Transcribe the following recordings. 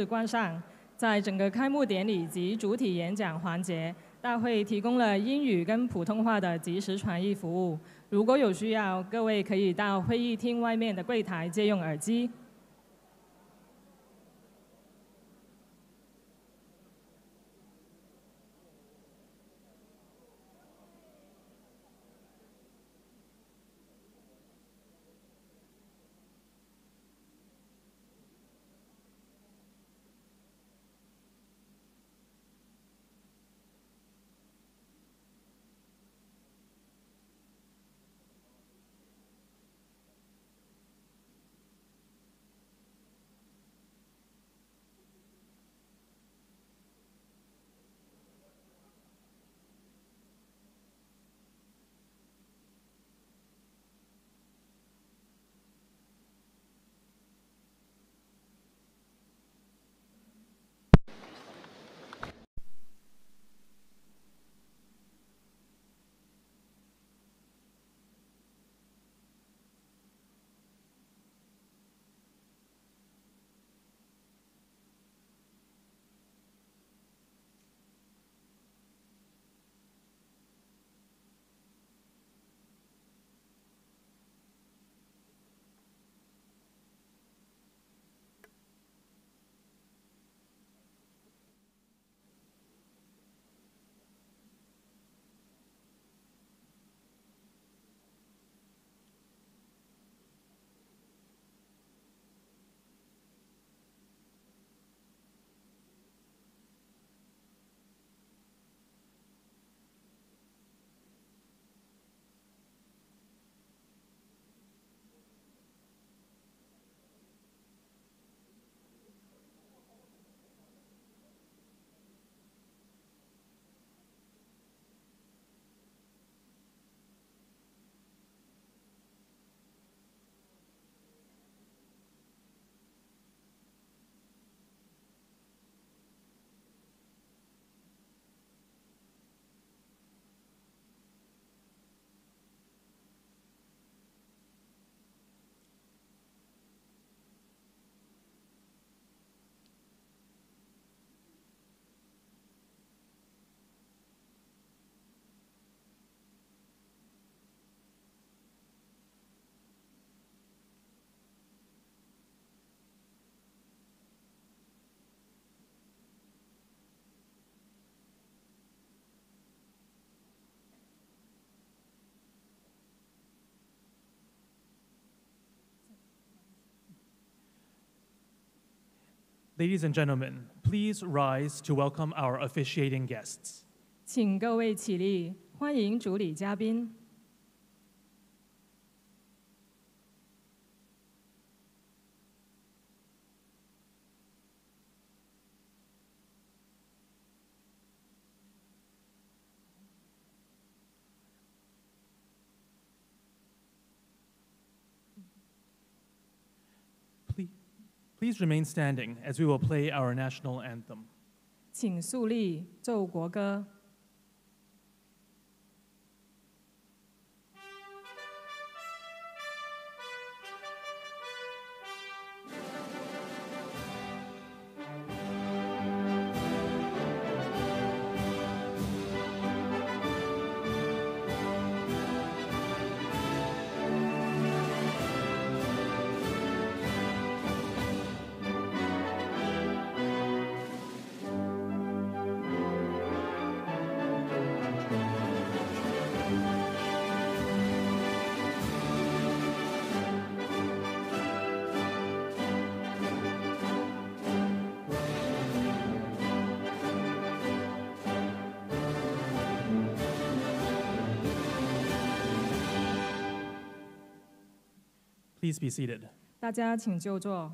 关上，在整个开幕典礼及主体演讲环节，大会提供了英语跟普通话的即时传译服务。如果有需要，各位可以到会议厅外面的柜台借用耳机。Ladies and gentlemen, please rise to welcome our officiating guests. 请各位起立，欢迎主礼嘉宾。Please remain standing as we will play our national anthem. 请肃立，奏国歌。Please be seated. 大家请就坐。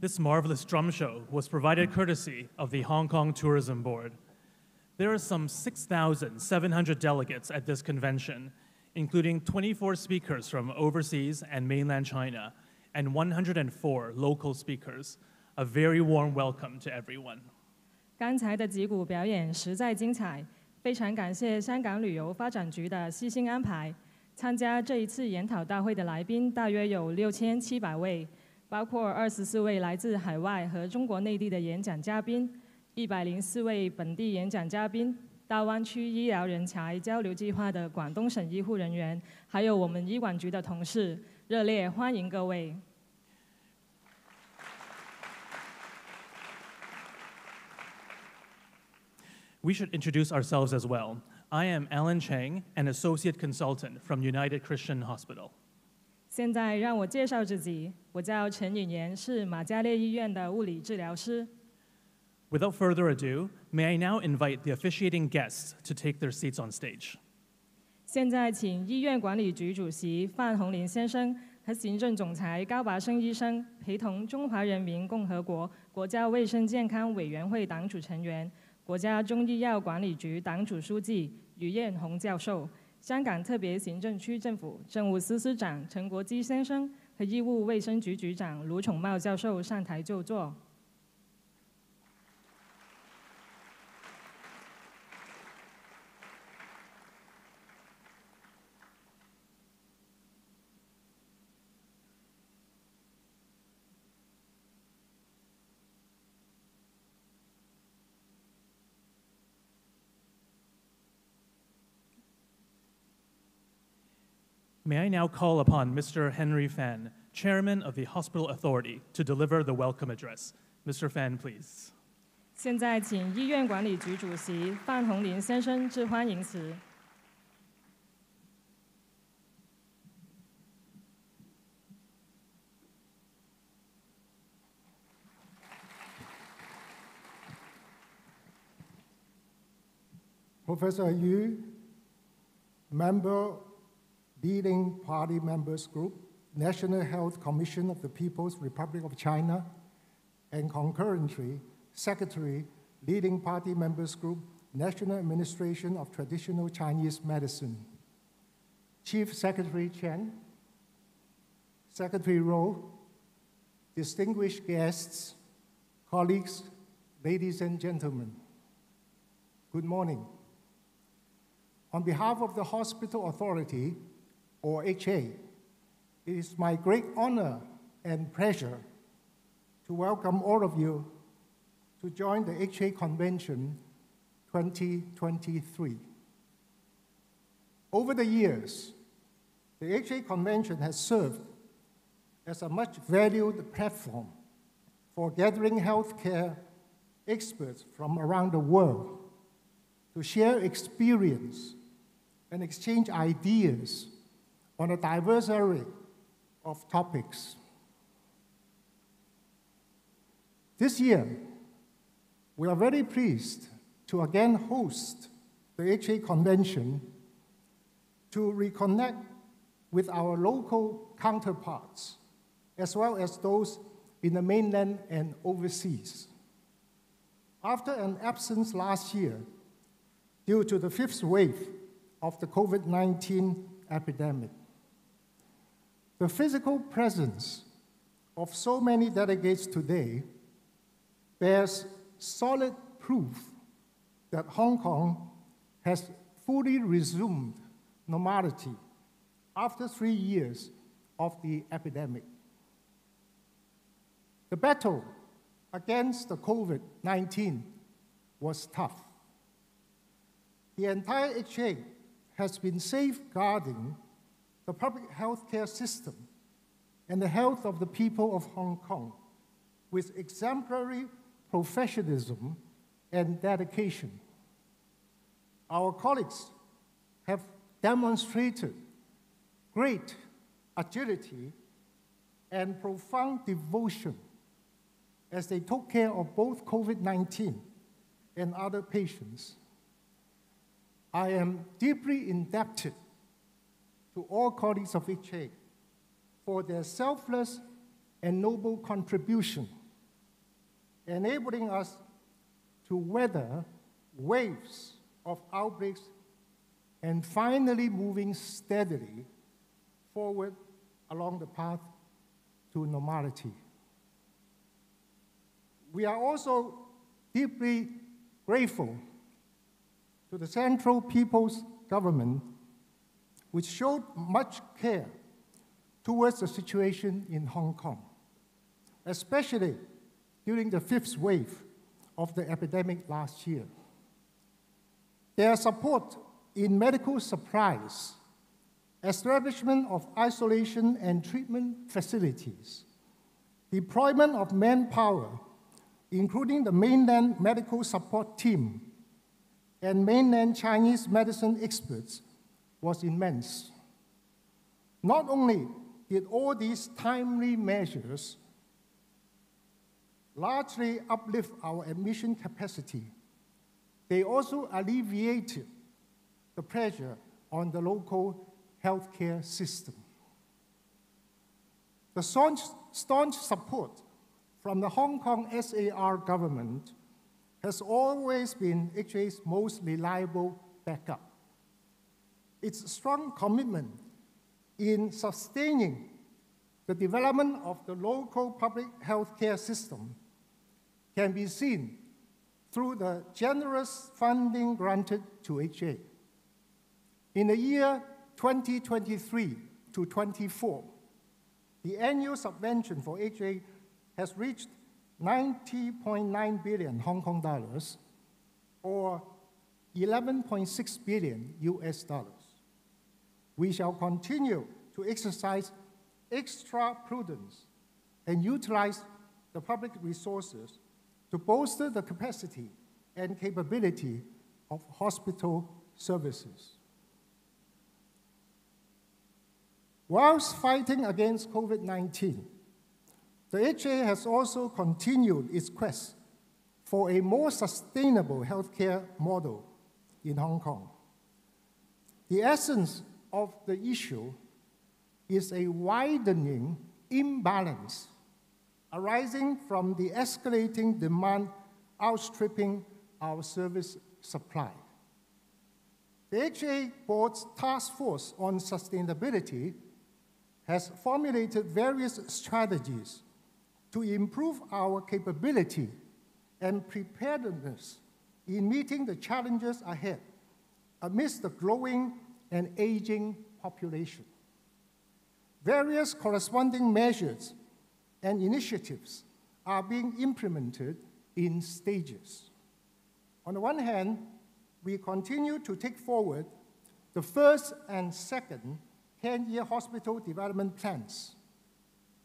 This marvelous drum show was provided courtesy of the Hong Kong Tourism Board. There are some 6,700 delegates at this convention, including 24 speakers from overseas and mainland China, and 104 local speakers. A very warm welcome to everyone. 刚才的几股表演实在精彩，非常感谢香港旅游发展局的悉心安排。参加这一次研讨大会的来宾大约有6700位。包括24位来自海外和中国内地的演讲嘉宾，104位本地演讲嘉宾，大湾区医疗人才交流计划的广东省医护人员，还有我们医管局的同事，热烈欢迎各位。We should introduce ourselves as well. I am Alan Cheng, an associate consultant from United Christian Hospital. 现在让我介绍自己，我叫陈允妍，是马嘉烈医院的物理治疗师。Without further ado, may I now invite the officiating guests to take their seats on stage. 现在请医院管理局主席范鸿龄先生和行政总裁高拔陞医生陪同中华人民共和国国家卫生健康委员会党组成员、国家中医药管理局党组书记余艷红教授、香港特别行政区政府政务司司长陈国基先生和医务卫生局局长卢宠茂教授上台就座。May I now call upon Mr. Henry Fan, Chairman of the Hospital Authority, to deliver the welcome address. Mr. Fan, please. 现在请医院管理局主席范鸿龄先生致欢迎词。Professor Yu, leading party members group, National Health Commission of the People's Republic of China, and concurrently, Secretary, leading party members group, National Administration of Traditional Chinese Medicine. Chief Secretary Chen, Secretary Rowe, distinguished guests, colleagues, ladies and gentlemen, good morning. On behalf of the Hospital Authority, or HA, it is my great honor and pleasure to welcome all of you to join the HA Convention 2023. Over the years, the HA Convention has served as a much valued platform for gathering healthcare experts from around the world to share experience and exchange ideas on a diverse array of topics. This year, we are very pleased to again host the HA Convention to reconnect with our local counterparts, as well as those in the mainland and overseas. After an absence last year due to the fifth wave of the COVID-19 epidemic, the physical presence of so many delegates today bears solid proof that Hong Kong has fully resumed normality after 3 years of the epidemic. The battle against the COVID-19 was tough. The entire HA has been safeguarding the public healthcare system and the health of the people of Hong Kong with exemplary professionalism and dedication. Our colleagues have demonstrated great agility and profound devotion as they took care of both COVID-19 and other patients. I am deeply indebted to all colleagues of HA for their selfless and noble contribution enabling us to weather waves of outbreaks and finally moving steadily forward along the path to normality. We are also deeply grateful to the Central People's Government, which showed much care towards the situation in Hong Kong, especially during the fifth wave of the epidemic last year. Their support in medical supplies, establishment of isolation and treatment facilities, deployment of manpower, including the mainland medical support team and mainland Chinese medicine experts, was immense. Not only did all these timely measures largely uplift our admission capacity, they also alleviated the pressure on the local healthcare system. The staunch support from the Hong Kong SAR government has always been HA's most reliable backup. Its strong commitment in sustaining the development of the local public healthcare system can be seen through the generous funding granted to HA. In the year 2023 to 24, the annual subvention for HA has reached 90.9 billion Hong Kong dollars, or 11.6 billion US dollars. We shall continue to exercise extra prudence and utilize the public resources to bolster the capacity and capability of hospital services. Whilst fighting against COVID-19, the HA has also continued its quest for a more sustainable healthcare model in Hong Kong. The essence of the issue is a widening imbalance arising from the escalating demand outstripping our service supply. The HA Board's Task Force on Sustainability has formulated various strategies to improve our capability and preparedness in meeting the challenges ahead amidst the growing and aging population. Various corresponding measures and initiatives are being implemented in stages. On the one hand, we continue to take forward the first and second 10-year hospital development plans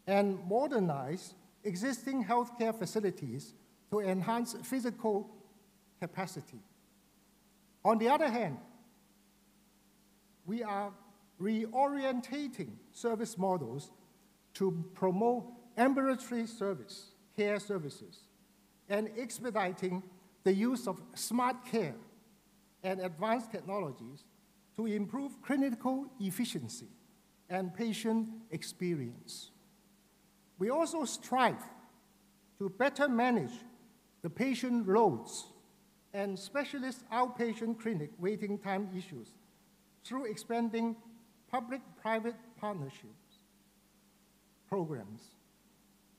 and modernize existing healthcare facilities to enhance physical capacity. On the other hand, we are reorientating service models to promote ambulatory care services and expediting the use of smart care and advanced technologies to improve clinical efficiency and patient experience. We also strive to better manage the patient loads and specialist outpatient clinic waiting time issues through expanding public-private partnerships programs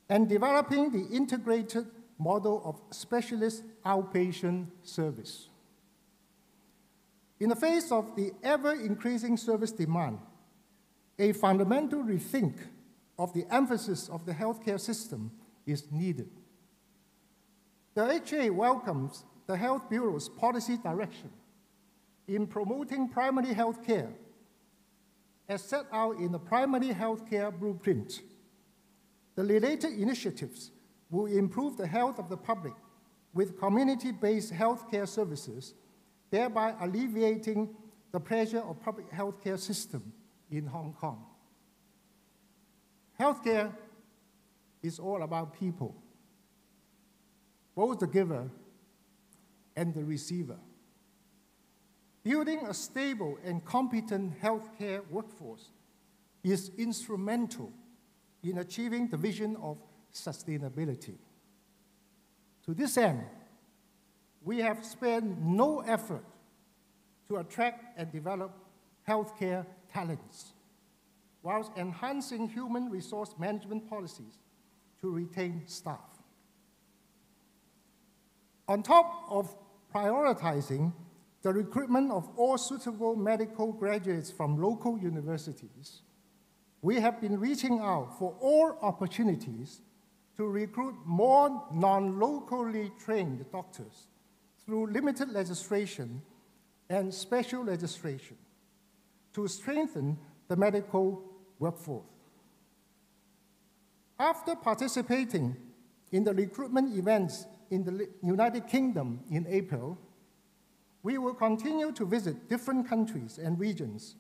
and developing the integrated model of specialist outpatient service. In the face of the ever-increasing service demand, a fundamental rethink of the emphasis of the healthcare system is needed. The HA welcomes the Health Bureau's policy direction in promoting primary health care as set out in the Primary Healthcare Blueprint. The related initiatives will improve the health of the public with community-based healthcare services, thereby alleviating the pressure of public healthcare system in Hong Kong. Healthcare is all about people, both the giver and the receiver. Building a stable and competent healthcare workforce is instrumental in achieving the vision of sustainability. To this end, we have spared no effort to attract and develop healthcare talents, whilst enhancing human resource management policies to retain staff. On top of prioritizing the recruitment of all suitable medical graduates from local universities, we have been reaching out for all opportunities to recruit more non-locally trained doctors through limited legislation and special legislation to strengthen the medical workforce. After participating in the recruitment events in the United Kingdom in April, we will continue to visit different countries and regions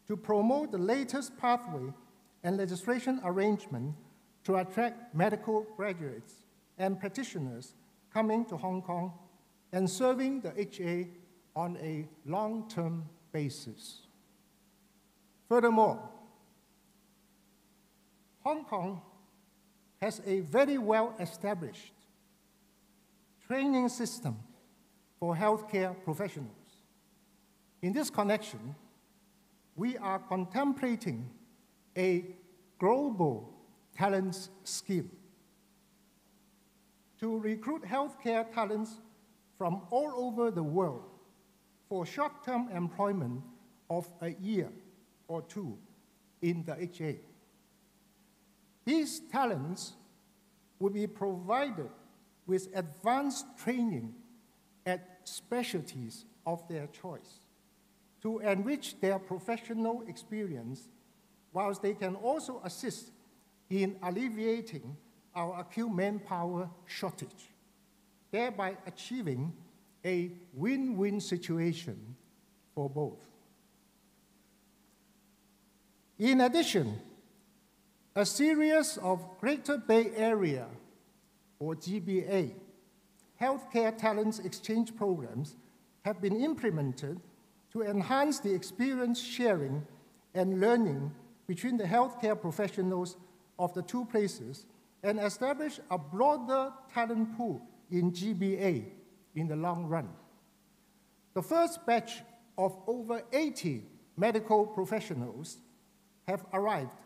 to promote the latest pathway and legislation arrangement to attract medical graduates and practitioners coming to Hong Kong and serving the HA on a long-term basis. Furthermore, Hong Kong has a very well-established training system for healthcare professionals. In this connection, we are contemplating a global talents scheme to recruit healthcare talents from all over the world for short-term employment of a year or two in the HA. These talents will be provided with advanced training at specialties of their choice to enrich their professional experience, whilst they can also assist in alleviating our acute manpower shortage, thereby achieving a win-win situation for both. In addition, a series of Greater Bay Area, or GBA, healthcare talents exchange programs have been implemented to enhance the experience sharing and learning between the healthcare professionals of the two places and establish a broader talent pool in GBA in the long run. The first batch of over 80 medical professionals have arrived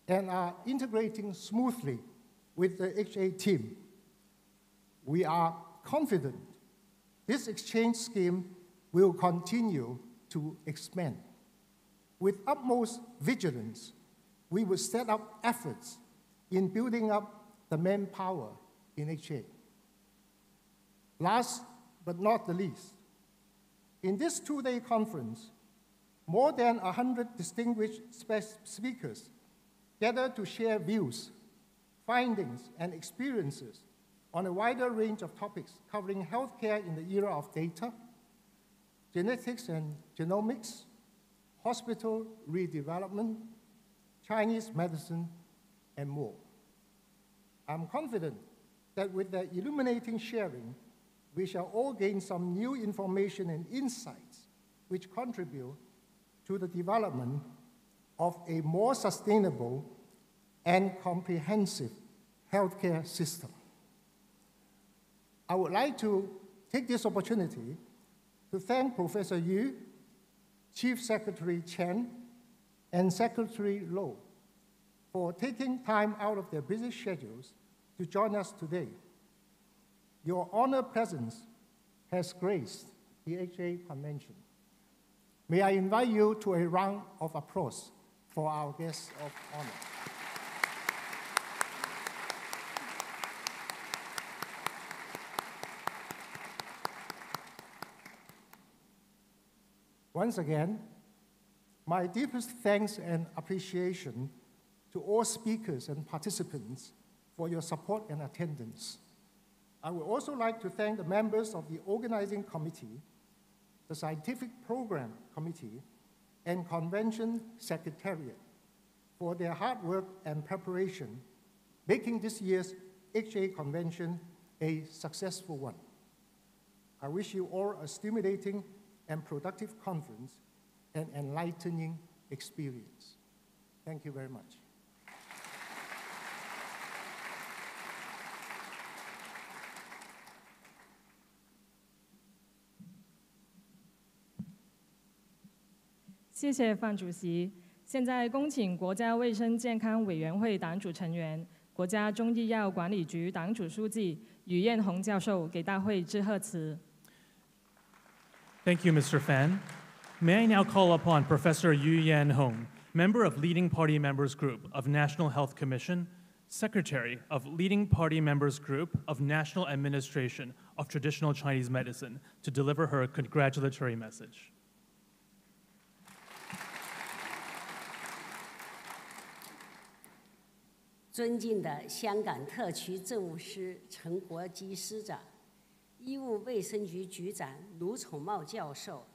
and are integrating smoothly with the HA team. We are confident this exchange scheme will continue to expand. With utmost vigilance, we will set up efforts in building up the manpower in HA. Last but not the least, in this two-day conference, more than 100 distinguished speakers gathered to share views, findings, and experiences on a wider range of topics covering healthcare in the era of data, genetics and genomics, hospital redevelopment, Chinese medicine, and more. I'm confident that with the illuminating sharing, we shall all gain some new information and insights which contribute to the development of a more sustainable and comprehensive healthcare system. I would like to take this opportunity to thank Professor Yu, Chief Secretary Chen, and Secretary Lo for taking time out of their busy schedules to join us today. Your honored presence has graced the HA Convention. May I invite you to a round of applause for our guests of honor. Once again, my deepest thanks and appreciation to all speakers and participants for your support and attendance. I would also like to thank the members of the organizing committee, the scientific program committee, and convention secretariat for their hard work and preparation, making this year's HA convention a successful one. I wish you all a stimulating and productive conference and enlightening experience. Thank you very much. 谢谢范主席。现在恭请国家卫生健康委员会党组成员、国家中医药管理局党组书记余艷红教授给大会致贺词。Thank you, Mr. Fan. May I now call upon Professor Yu-Yan-Hong, member of Leading Party Members Group of National Health Commission, Secretary of Leading Party Members Group of National Administration of Traditional Chinese Medicine, to deliver her congratulatory message. 尊敬的香港特区政务司陈国基司长、医务卫生局局长卢宠茂教授、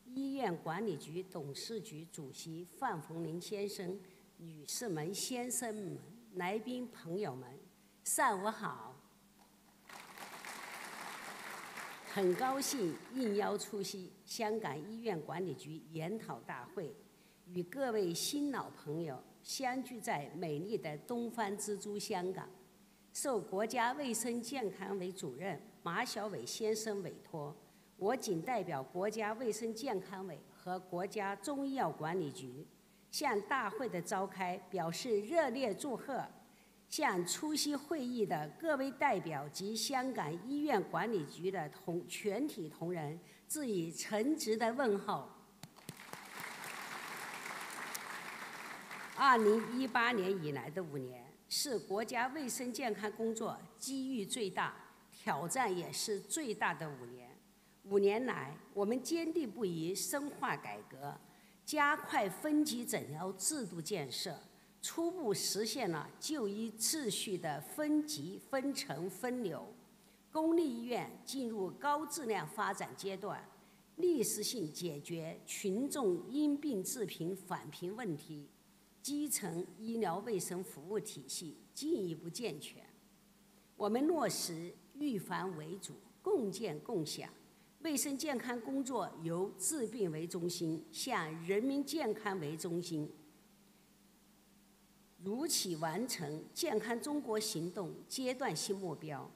医院管理局董事局主席范鸿龄先生、女士们、先生们、来宾朋友们，上午好！很高兴应邀出席香港医院管理局研讨大会，与各位新老朋友相聚在美丽的东方之珠香港，受国家卫生健康委主任马晓伟先生委托，我谨代表国家卫生健康委和国家中医药管理局，向大会的召开表示热烈祝贺，向出席会议的各位代表及香港医院管理局的全体同仁致以诚挚的问候。2018年以来的5年，是国家卫生健康工作机遇最大、挑战也是最大的5年。5年来，我们坚定不移深化改革，加快分级诊疗制度建设，初步实现了就医秩序的分级、分层、分流。公立医院进入高质量发展阶段，历史性解决群众因病致贫返贫问题。基层医疗卫生服务体系进一步健全，我们落实预防为主、共建共享，卫生健康工作由治病为中心向人民健康为中心，如期完成健康中国行动阶段性目标。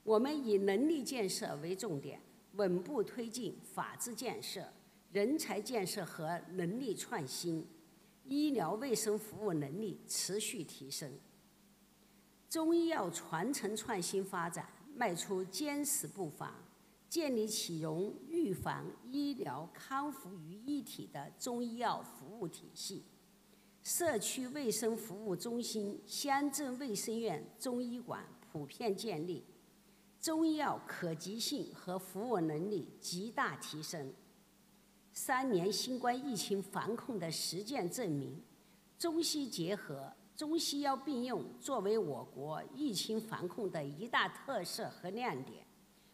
我们以能力建设为重点，稳步推进法治建设、人才建设和能力创新。医疗卫生服务能力持续提升，中医药传承创新发展迈出坚实步伐，建立起融预防、医疗、康复于一体的中医药服务体系，社区卫生服务中心、乡镇卫生院、中医馆普遍建立，中医药可及性和服务能力极大提升。3年新冠疫情防控的实践证明，中西结合、中西药并用作为我国疫情防控的一大特色和亮点，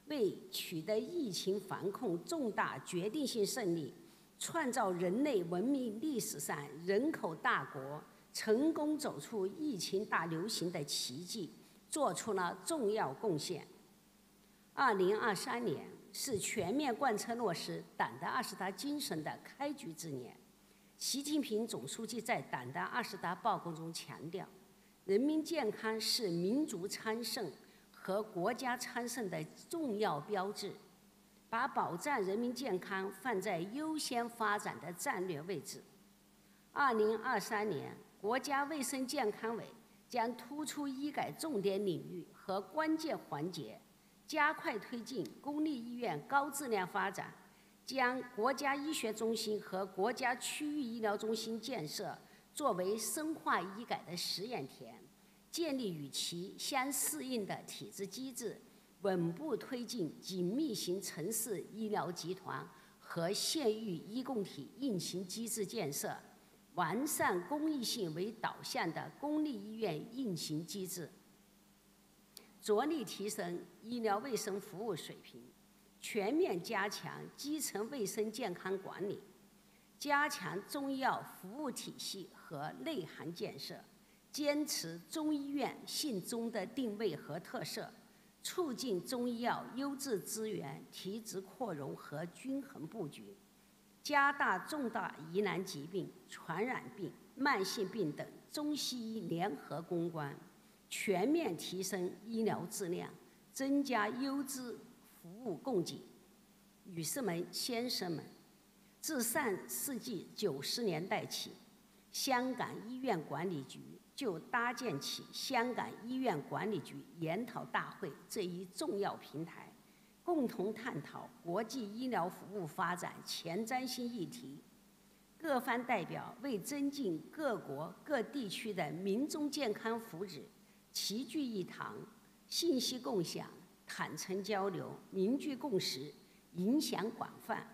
为取得疫情防控重大决定性胜利，创造人类文明历史上人口大国成功走出疫情大流行的奇迹，做出了重要贡献。2023年是全面贯彻落实党的20大精神的开局之年。习近平总书记在党的20大报告中强调，人民健康是民族昌盛和国家昌盛的重要标志，把保障人民健康放在优先发展的战略位置。2023年，国家卫生健康委将突出医改重点领域和关键环节，加快推进公立医院高质量发展，将国家医学中心和国家区域医疗中心建设作为深化医改的实验田，建立与其相适应的体制机制，稳步推进紧密型城市医疗集团和县域医共体运行机制建设，完善公益性为导向的公立医院运行机制，着力提升医疗卫生服务水平，全面加强基层卫生健康管理，加强中医药服务体系和内涵建设，坚持中医院信中的定位和特色，促进中医药优质资源提质扩容和均衡布局，加大重大疑难疾病、传染病、慢性病等中西医联合攻关，全面提升医疗质量，增加优质服务供给。女士们、先生们，自上世纪90年代起，香港医院管理局就搭建起香港医院管理局研讨大会这一重要平台，共同探讨国际医疗服务发展前瞻性议题。各方代表为增进各国各地区的民众健康福祉，齐聚一堂，信息共享，坦诚交流，凝聚共识，影响广泛。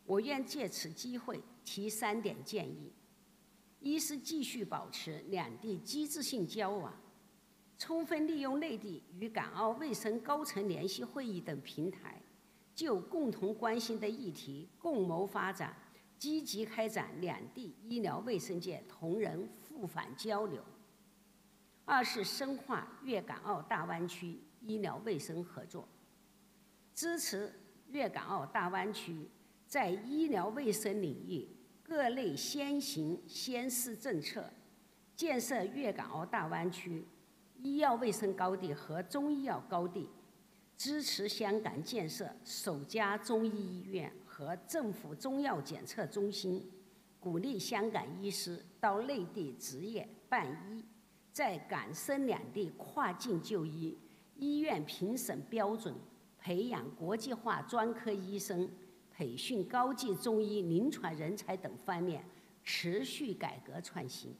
我愿借此机会提3点建议：一是继续保持两地机制性交往，充分利用内地与港澳卫生高层联席会议等平台，就共同关心的议题共谋发展，积极开展两地医疗卫生界同仁互访交流。二是深化粤港澳大湾区医疗卫生合作，支持粤港澳大湾区在医疗卫生领域各类先行先试政策，建设粤港澳大湾区医药卫生高地和中医药高地，支持香港建设首家中医医院和政府中药检测中心，鼓励香港医师到内地执业办医，在港深两地跨境就医，医院评审标准，培养国际化专科医生，培训高级中医临床人才等方面持续改革创新。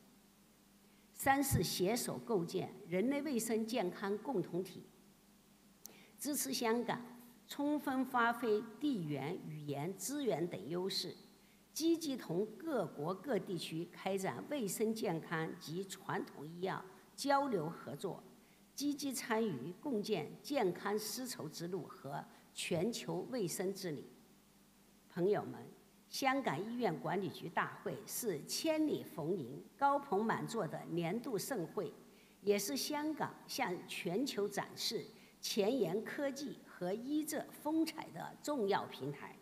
三是携手构建人类卫生健康共同体，支持香港充分发挥地缘、语言、资源等优势，积极同各国各地区开展卫生健康及传统医药交流合作，积极参与共建健康丝绸之路和全球卫生治理。朋友们，香港医院管理局大会是千里逢迎、高朋满座的年度盛会，也是香港向全球展示前沿科技和医政风采的重要平台。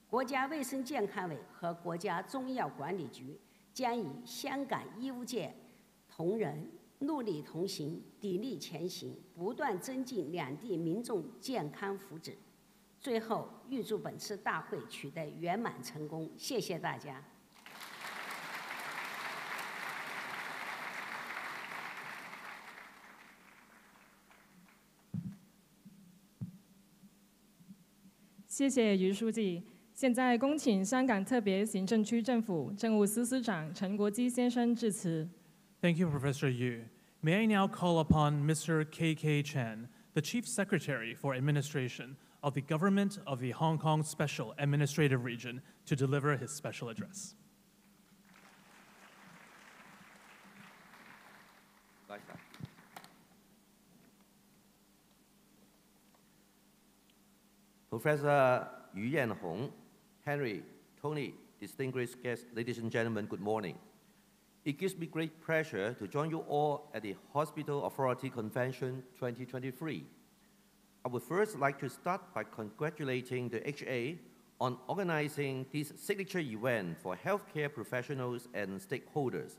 国家卫生健康委和国家中医药管理局将与香港医务界同仁戮力同行，砥砺前行，不断增进两地民众健康福祉。最后，预祝本次大会取得圆满成功，谢谢大家。谢谢余书记。现在恭请香港特别行政区政府政务司司长陈国基先生致辞。Thank you, Professor Yu. May I now call upon Mr. K.K. Chen, the Chief Secretary for Administration of the Government of the Hong Kong Special Administrative Region, to deliver his special address. Professor Yu Yanhong, Henry, Tony, distinguished guests, ladies and gentlemen, good morning. It gives me great pleasure to join you all at the Hospital Authority Convention 2023. I would first like to start by congratulating the HA on organizing this signature event for healthcare professionals and stakeholders,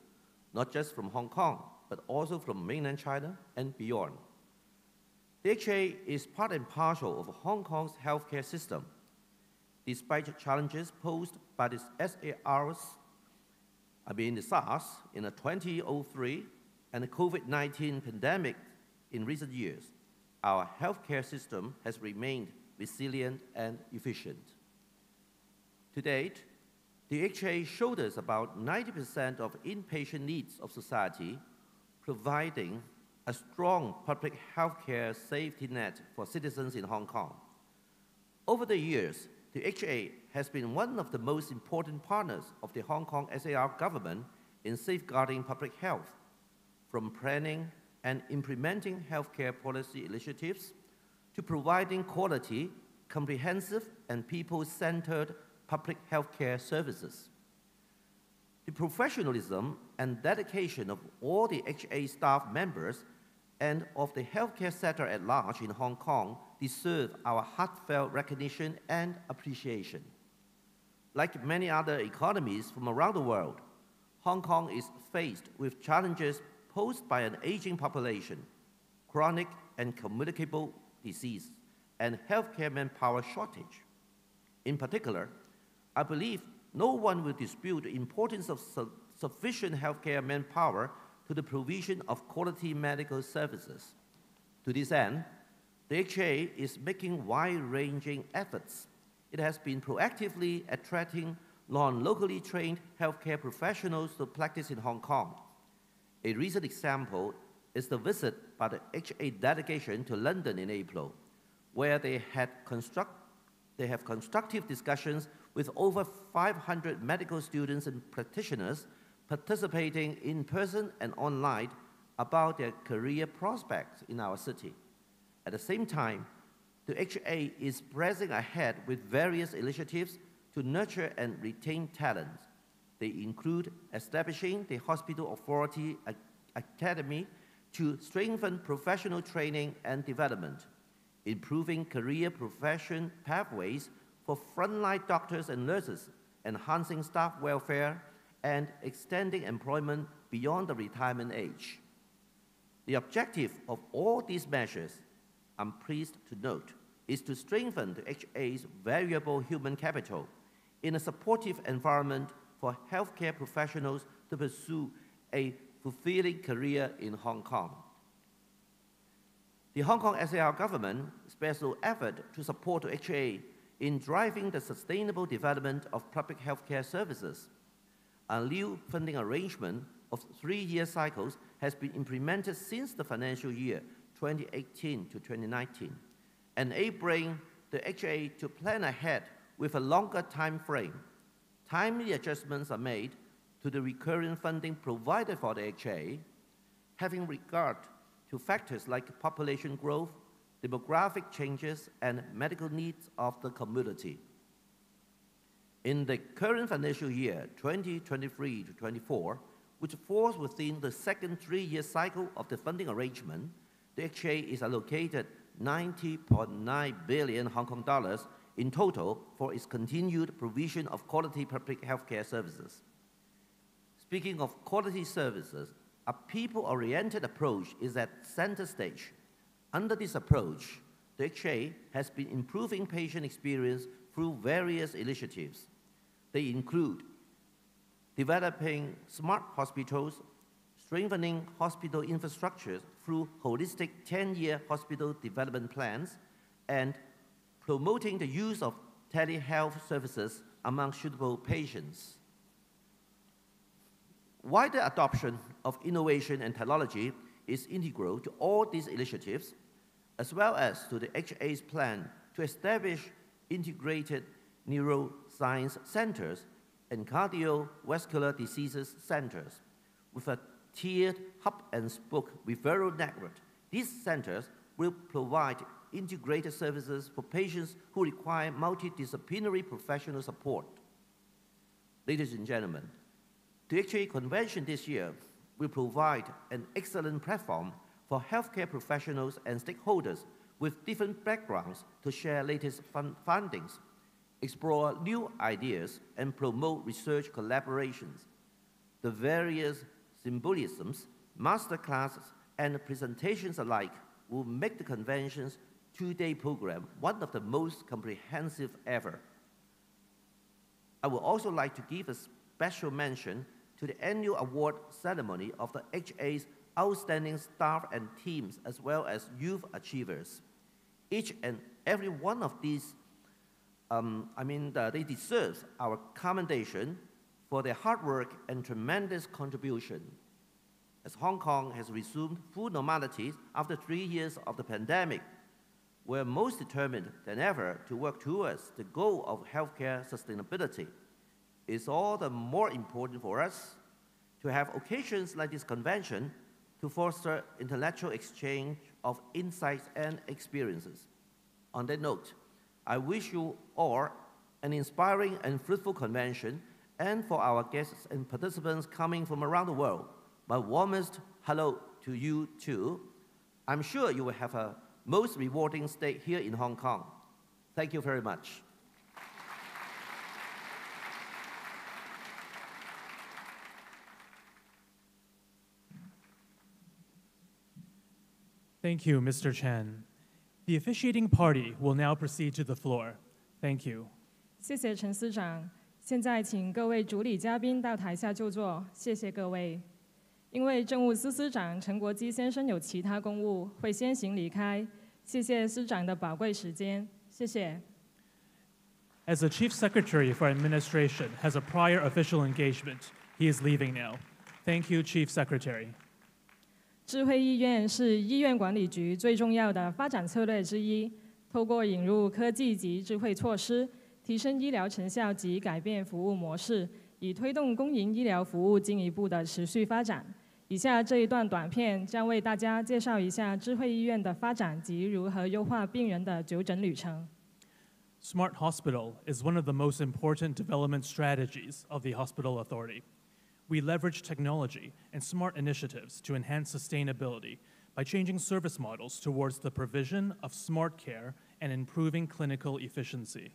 not just from Hong Kong, but also from mainland China and beyond. The HA is part and parcel of Hong Kong's healthcare system. Despite challenges posed by the SARS in 2003 and the COVID-19 pandemic in recent years, our healthcare system has remained resilient and efficient. To date, the HA shoulders about 90% of inpatient needs of society, providing a strong public healthcare safety net for citizens in Hong Kong. Over the years, the HA has been one of the most important partners of the Hong Kong SAR government in safeguarding public health, from planning and implementing healthcare policy initiatives to providing quality, comprehensive, and people-centered public healthcare services. The professionalism and dedication of all the HA staff members and of the healthcare sector at large in Hong Kong deserve our heartfelt recognition and appreciation. Like many other economies from around the world, Hong Kong is faced with challenges posed by an aging population, chronic and communicable disease, and healthcare manpower shortage. In particular, I believe no one will dispute the importance of sufficient healthcare manpower to the provision of quality medical services. To this end, the HA is making wide-ranging efforts. It has been proactively attracting non-locally trained healthcare professionals to practice in Hong Kong. A recent example is the visit by the HA delegation to London in April, where they have constructive discussions with over 500 medical students and practitioners participating in person and online about their career prospects in our city. At the same time, the HA is pressing ahead with various initiatives to nurture and retain talent. They include establishing the Hospital Authority Academy to strengthen professional training and development, improving career profession pathways for frontline doctors and nurses, enhancing staff welfare, and extending employment beyond the retirement age. The objective of all these measures, I'm pleased to note, is to strengthen the HA's valuable human capital in a supportive environment for healthcare professionals to pursue a fulfilling career in Hong Kong. The Hong Kong SAR government special effort to support the HA in driving the sustainable development of public healthcare services. A new funding arrangement of 3-year cycles has been implemented since the financial year 2018 to 2019, enabling the HA to plan ahead with a longer time frame. Timely adjustments are made to the recurring funding provided for the HA, having regard to factors like population growth, demographic changes, and medical needs of the community. In the current financial year, 2023 to 24, which falls within the second 3-year cycle of the funding arrangement, the HA is allocated 90.9 billion Hong Kong dollars in total for its continued provision of quality public healthcare services. Speaking of quality services, a people-oriented approach is at center stage. Under this approach, the HA has been improving patient experience through various initiatives. They include developing smart hospitals, strengthening hospital infrastructures through holistic 10-year hospital development plans, and promoting the use of telehealth services among suitable patients. Wider adoption of innovation and technology is integral to all these initiatives, as well as to the HA's plan to establish integrated neuroscience centers and cardiovascular diseases centers with a tiered hub-and-spoke referral network. These centers will provide integrated services for patients who require multidisciplinary professional support. Ladies and gentlemen, the HA Convention this year will provide an excellent platform for healthcare professionals and stakeholders with different backgrounds to share latest findings, explore new ideas, and promote research collaborations. The various symbolisms, masterclasses, and presentations alike will make the convention's 2-day program one of the most comprehensive ever. I would also like to give a special mention to the annual award ceremony of the HA's outstanding staff and teams, as well as youth achievers. Each and every one of these, they deserve our commendation for their hard work and tremendous contribution. As Hong Kong has resumed full normality after 3 years of the pandemic, we're most determined than ever to work towards the goal of healthcare sustainability. It's all the more important for us to have occasions like this convention to foster intellectual exchange of insights and experiences. On that note, I wish you all an inspiring and fruitful convention, and for our guests and participants coming from around the world, my warmest hello to you too. I'm sure you will have a most rewarding stay here in Hong Kong. Thank you very much. Thank you, Mr. Chen. The officiating party will now proceed to the floor. Thank you. 谢谢陈司长。现在请各位主礼嘉宾到台下就座，谢谢各位。因为政务司司长陈国基先生有其他公务，会先行离开，谢谢司长的宝贵时间，谢谢。As the Chief Secretary for Administration has a prior official engagement, he is leaving now. Thank you, Chief Secretary. 智慧医院是医院管理局最重要的发展策略之一，透过引入科技及智慧措施，提升医疗成效及改变服务模式，以推动公营医疗服务进一步的持续发展。以下这一段短片将为大家介绍一下智慧医院的发展及如何优化病人的就诊旅程。Smart Hospital is one of the most important development strategies of the Hospital Authority. We leverage technology and smart initiatives to enhance sustainability by changing service models towards the provision of smart care and improving clinical efficiency.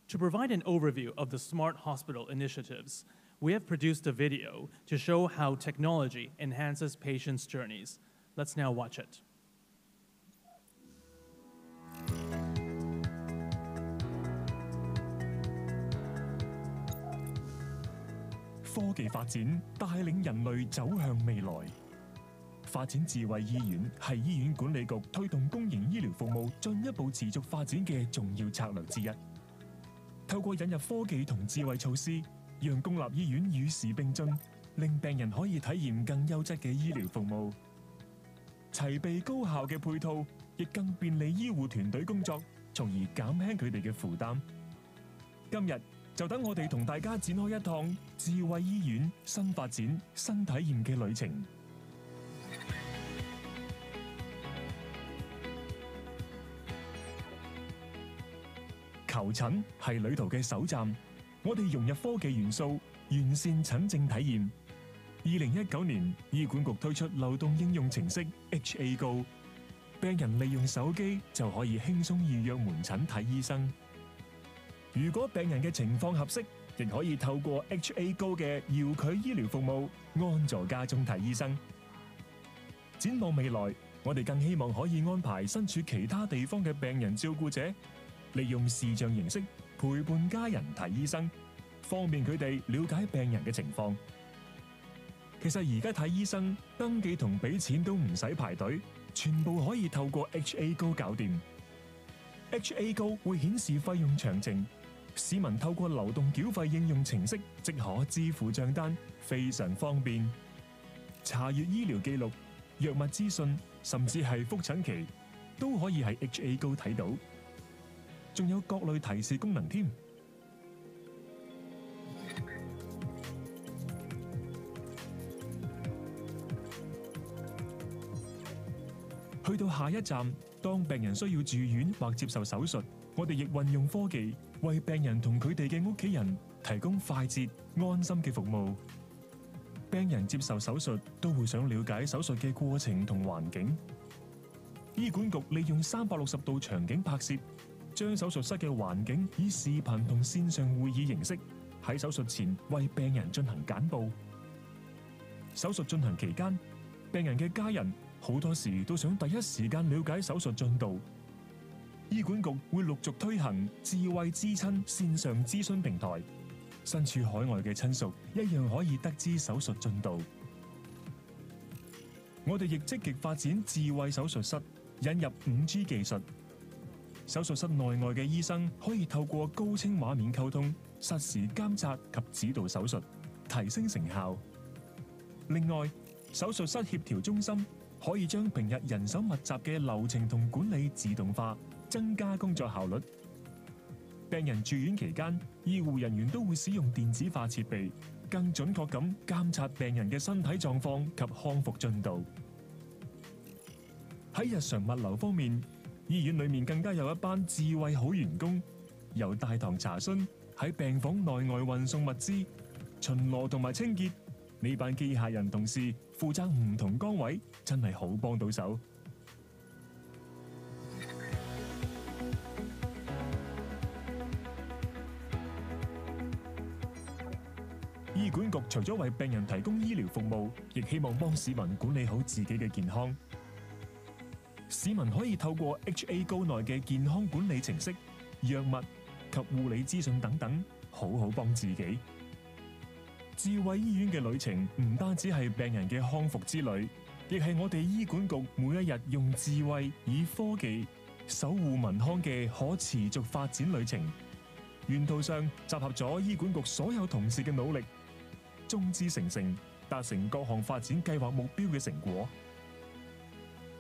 To provide an overview of the Smart Hospital initiatives, we have produced a video to show how technology enhances patients' journeys. Let's now watch it. 科技發展帶領人類走向未來。發展智慧醫院係醫院管理局推動公營醫療服務進一步持續發展嘅重要策略之一。透過引入科技同智慧措施，讓公立醫院與時並進，令病人可以體驗更優質嘅醫療服務。齊備高效嘅配套，亦更便利醫護團隊工作，從而減輕佢哋嘅負擔。今日就等我哋同大家展開一趟智慧醫院新發展、新體驗嘅旅程。求診係旅途嘅首站，我哋融入科技元素，完善診症體驗。2019年，醫管局推出流動應用程式 HA Go， 病人利用手機就可以輕鬆預約門診睇醫生。如果病人嘅情況合適，亦可以透過 HA Go 嘅遙距醫療服務，安坐家中睇醫生。展望未來，我哋更希望可以安排身處其他地方嘅病人照顧者，利用視像形式陪伴家人睇醫生，方便佢哋了解病人嘅情況。其實而家睇醫生登記同俾錢都唔使排隊，全部可以透過 HA Go 搞掂。HA Go 會顯示費用詳情，市民透過流動繳費應用程式即可支付帳單，非常方便。查閱醫療記錄、藥物資訊，甚至係覆診期，都可以喺 HA Go 睇到。仲有各類提示功能添。去到下一站，當病人需要住院或接受手術，我哋亦運用科技為病人同佢哋嘅屋企人提供快捷、安心嘅服務。病人接受手術都會想了解手術嘅過程同環境。醫管局利用360度場景拍攝，將手術室嘅環境以視頻同線上會議形式喺手術前為病人進行簡報。手術進行期間，病人嘅家人好多時都想第一時間了解手術進度。醫管局會陸續推行智慧知親線上諮詢平台，身處海外嘅親屬一樣可以得知手術進度。我哋亦積極發展智慧手術室，引入5G 技術。手術室內外嘅醫生可以透過高清畫面溝通，實時監察及指導手術，提升成效。另外，手術室協調中心可以將平日人手密集嘅流程同管理自動化，增加工作效率。病人住院期間，醫護人員都會使用電子化設備，更準確咁監察病人嘅身體狀況及康復進度。喺日常物流方面，醫院裏面更加有一班智慧好員工，由大堂查詢，喺病房內外運送物資、巡邏同埋清潔。呢班機械人同事負責唔同崗位，真係好幫到手。醫管局除咗為病人提供醫療服務，亦希望幫市民管理好自己嘅健康。市民可以透過 HA Go 內嘅健康管理程式、藥物及護理資訊等等，好好幫自己。智慧醫院嘅旅程唔單止係病人嘅康復之旅，亦係我哋醫管局每一日用智慧以科技守護民康嘅可持續發展旅程。沿途上集合咗醫管局所有同事嘅努力，眾志成城，達成各項發展計劃目標嘅成果。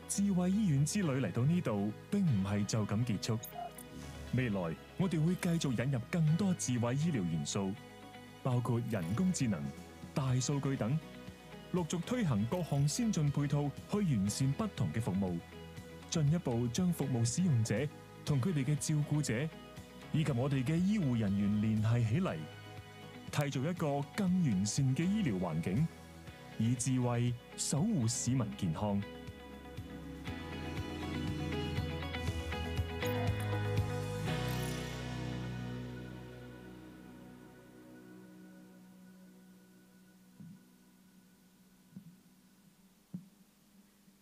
智慧醫院之旅嚟到呢度，並唔係就咁結束。未來我哋會繼續引入更多智慧醫療元素，包括人工智能、大數據等，陸續推行各項先進配套，去完善不同嘅服務，進一步將服務使用者同佢哋嘅照顧者以及我哋嘅醫護人員聯繫起嚟，締造一個更完善嘅醫療環境，以智慧守護市民健康。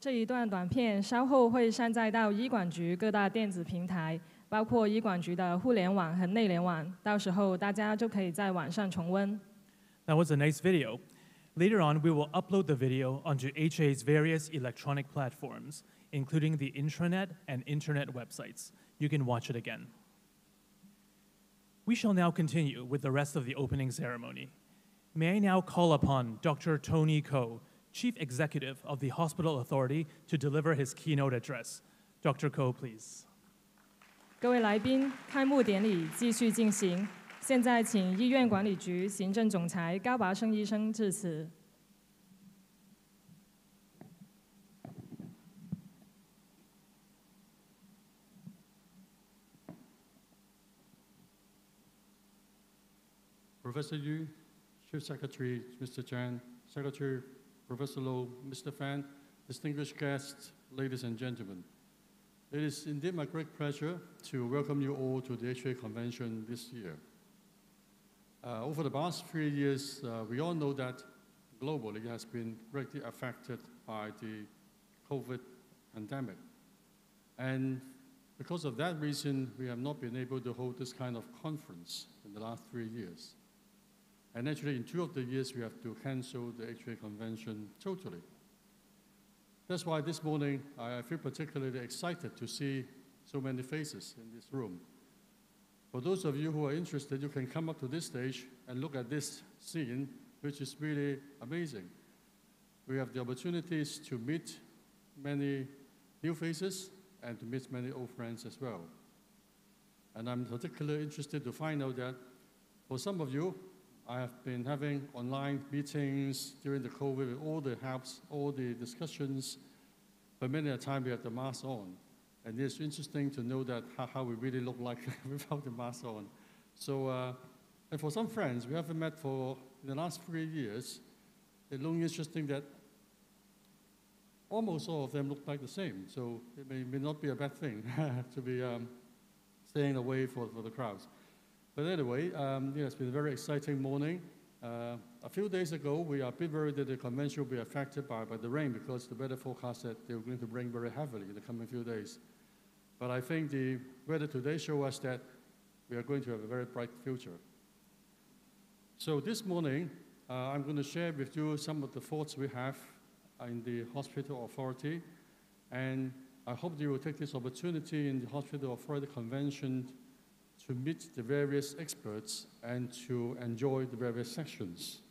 这一段短片稍後會上載到醫管局各大電子平台，包括醫管局的互聯網和內聯網，到時候大家就可以在網上重溫。That was a nice video. Later on, we will upload the video onto HA's various electronic platforms, including the intranet and internet websites. You can watch it again. We shall now continue with the rest of the opening ceremony. May I now call upon Dr. Tony Ko, Chief Executive of the Hospital Authority, to deliver his keynote address. Dr. Ko, please. 各位來賓，開幕典禮繼續進行。現在請醫院管理局行政總裁高拔陞醫生致辭。Professor Yu, Chief Secretary Mr. Chan, Secretary Professor Low, Mr. Fan, distinguished guests, ladies and gentlemen. It is indeed my great pleasure to welcome you all to the HA Convention this year. Over the past 3 years, we all know that globally it has been greatly affected by the COVID pandemic. And because of that reason, we have not been able to hold this kind of conference in the last 3 years. And actually, in 2 of the years, we have to cancel the HA Convention totally. That's why this morning, I feel particularly excited to see so many faces in this room. For those of you who are interested, you can come up to this stage and look at this scene, which is really amazing. We have the opportunities to meet many new faces and to meet many old friends as well. And I'm particularly interested to find out that for some of you, I have been having online meetings during the COVID with all the helps, all the discussions, but many a time we have the mask on. And it's interesting to know that how we really look like without the mask on. So, and for some friends, we haven't met for in the last 3 years. It's only interesting that almost all of them look like the same. So it may not be a bad thing to be staying away for the crowds. But anyway, it's been a very exciting morning. A few days ago, we are a bit worried that the convention will be affected by the rain because the weather forecast said they were going to rain very heavily in the coming few days. But I think the weather today shows us that we are going to have a very bright future. So this morning, I'm going to share with you some of the thoughts we have in the Hospital Authority. And I hope you will take this opportunity in the Hospital Authority Convention to meet the various experts and to enjoy the various sessions.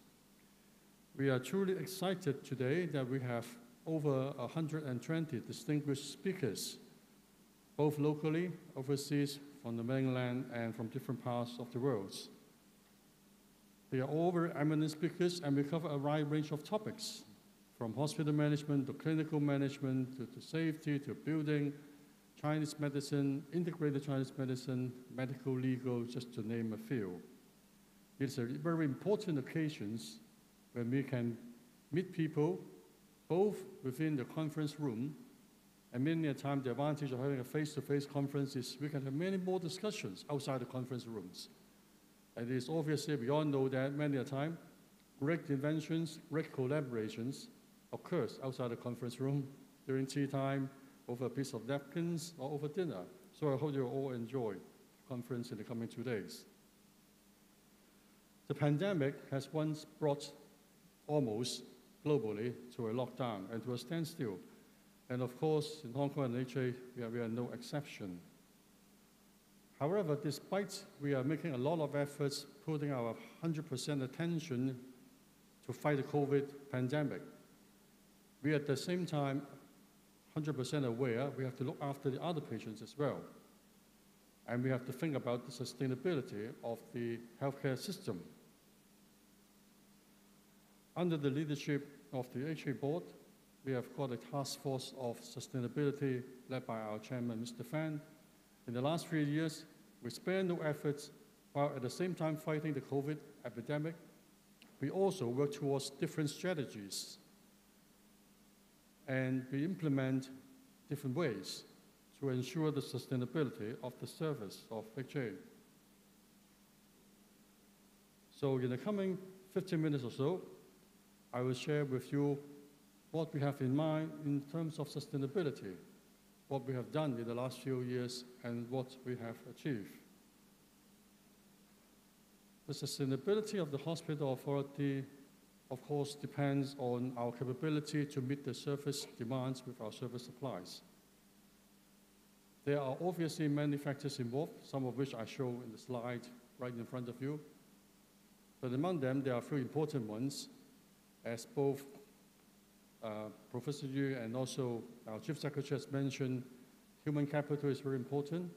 We are truly excited today that we have over 120 distinguished speakers, both locally, overseas, from the mainland, and from different parts of the world. They are all very eminent speakers, and we cover a wide range of topics, from hospital management to clinical management to safety to building, Chinese medicine, integrated Chinese medicine, medical, legal, just to name a few. It's a very important occasion when we can meet people both within the conference room, and many a time the advantage of having a face-to-face conference is we can have many more discussions outside the conference rooms. And it's obviously, we all know that many a time, great inventions, great collaborations occurs outside the conference room during tea time, over a piece of napkins, or over dinner. So I hope you all enjoy the conference in the coming 2 days. The pandemic has once brought almost globally to a lockdown and to a standstill. And of course, in Hong Kong and HA, we are no exception. However, despite we are making a lot of efforts, putting our 100% attention to fight the COVID pandemic, we at the same time 100% aware we have to look after the other patients as well. And we have to think about the sustainability of the healthcare system. Under the leadership of the HA board, we have got a task force of sustainability led by our chairman, Mr. Fan. In the last 3 years, we spare no efforts while at the same time fighting the COVID epidemic. We also work towards different strategies and we implement different ways to ensure the sustainability of the service of HA. So in the coming 15 minutes or so, I will share with you what we have in mind in terms of sustainability, what we have done in the last few years, and what we have achieved. The sustainability of the hospital authority, of course, depends on our capability to meet the service demands with our service supplies. There are obviously many factors involved, some of which I show in the slide right in front of you. But among them, there are a few important ones, as both Professor Yu and also our Chief Secretary has mentioned. Human capital is very important.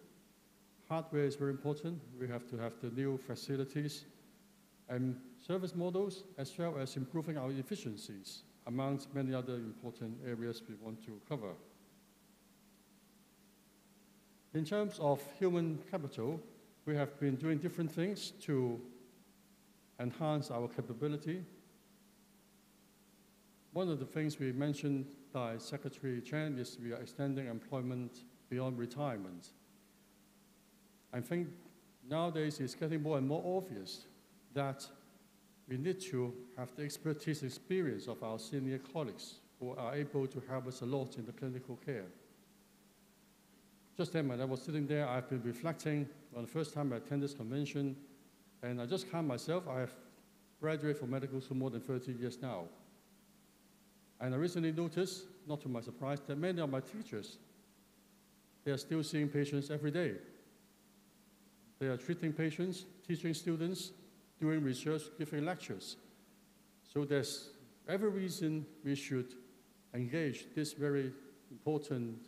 Hardware is very important. We have to have the new facilities and service models, as well as improving our efficiencies, amongst many other important areas we want to cover. In terms of human capital, we have been doing different things to enhance our capability. One of the things we mentioned by Secretary Chen is we are extending employment beyond retirement. I think nowadays it's getting more and more obvious that we need to have the expertise, experience of our senior colleagues who are able to help us a lot in the clinical care. Just then, when I was sitting there, I've been reflecting on the first time I attended this convention, and I just count myself. I have graduated from medical school more than 30 years now. And I recently noticed, not to my surprise, that many of my teachers, they are still seeing patients every day. They are treating patients, teaching students, doing research, giving lectures. So there's every reason we should engage this very important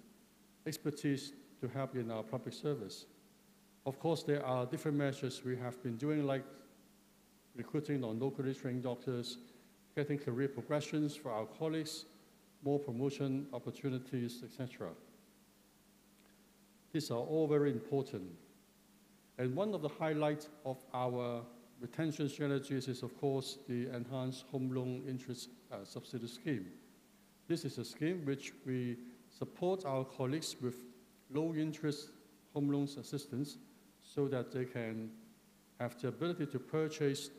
expertise to help in our public service. Of course, there are different measures we have been doing, like recruiting non-locally trained doctors, getting career progressions for our colleagues, more promotion opportunities, etc. These are all very important. And one of the highlights of our retention strategies is, of course, the enhanced home loan interest subsidy scheme. This is a scheme which we support our colleagues with low-interest home loans assistance so that they can have the ability to purchase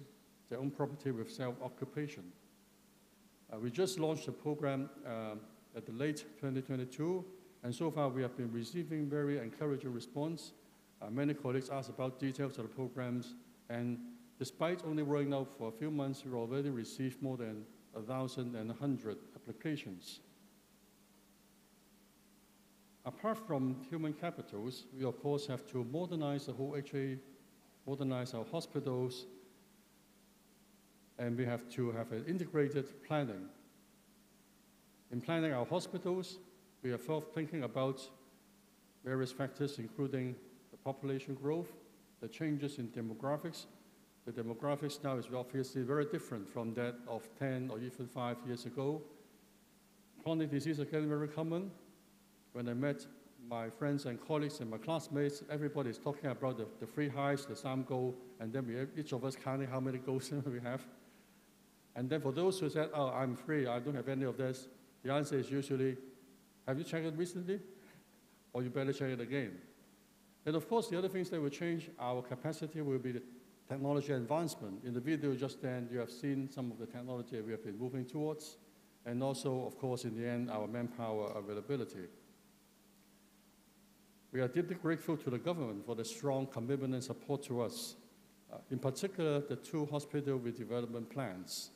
their own property with self-occupation. We just launched a program at the late 2022, and so far we have been receiving very encouraging response. Many colleagues asked about details of the programs, and despite only rolling out for a few months, we already received more than 1,100 applications. Apart from human capitals, we of course have to modernize the whole HA, modernize our hospitals, and we have to have an integrated planning. In planning our hospitals, we are thinking about various factors, including the population growth, the changes in demographics. The demographics now is obviously very different from that of 10 or even 5 years ago. Chronic disease are getting very common. When I met my friends and colleagues and my classmates, everybody is talking about the 3 highs, the 3 goals, and then each of us counting how many goals we have. And then for those who said, oh, I'm free, I don't have any of this, the answer is usually, have you checked it recently? Or you better check it again. And of course, the other things that will change our capacity will be the technology advancement. In the video just then, you have seen some of the technology we have been moving towards, and also, of course, in the end, our manpower availability. We are deeply grateful to the government for the strong commitment and support to us. In particular, the 2 hospital redevelopment plans,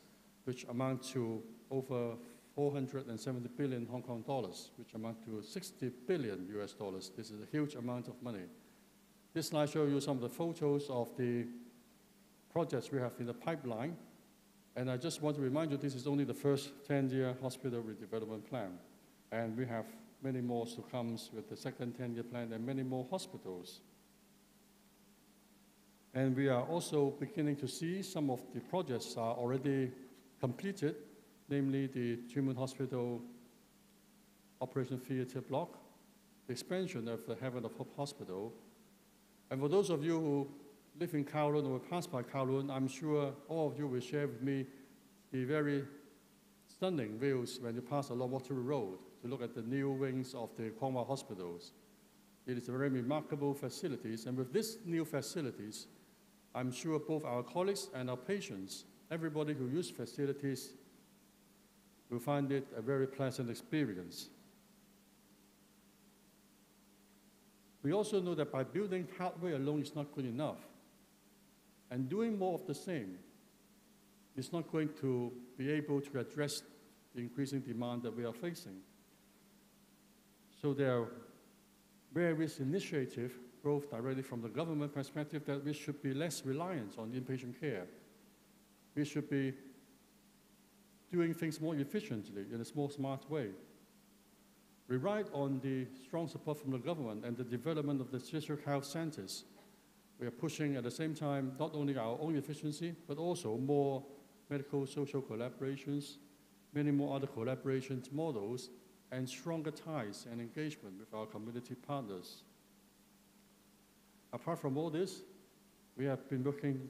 which amount to over 470 billion Hong Kong dollars, which amount to 60 billion US dollars. This is a huge amount of money. This slide shows you some of the photos of the projects we have in the pipeline. And I just want to remind you, this is only the first 10-year hospital redevelopment plan. And we have many more to come with the second 10-year plan and many more hospitals. And we are also beginning to see some of the projects are already completed, namely the Tuen Mun Hospital Operation Theatre block, the expansion of the Heaven of Hope Hospital. And for those of you who live in Kowloon or pass by Kowloon, I'm sure all of you will share with me the very stunning views when you pass along Waterloo Road to look at the new wings of the Kwong Wai hospitals. It is a very remarkable facilities, and with these new facilities, I'm sure both our colleagues and our patients, everybody who use facilities, will find it a very pleasant experience. We also know that by building hardware alone is not good enough. And doing more of the same is not going to be able to address the increasing demand that we are facing. So there are various initiatives, both directly from the government perspective, that we should be less reliant on inpatient care. We should be doing things more efficiently in a more smart way. We ride on the strong support from the government and the development of the district health centers. We are pushing at the same time not only our own efficiency, but also more medical social collaborations, many more other collaborations models, and stronger ties and engagement with our community partners. Apart from all this, we have been working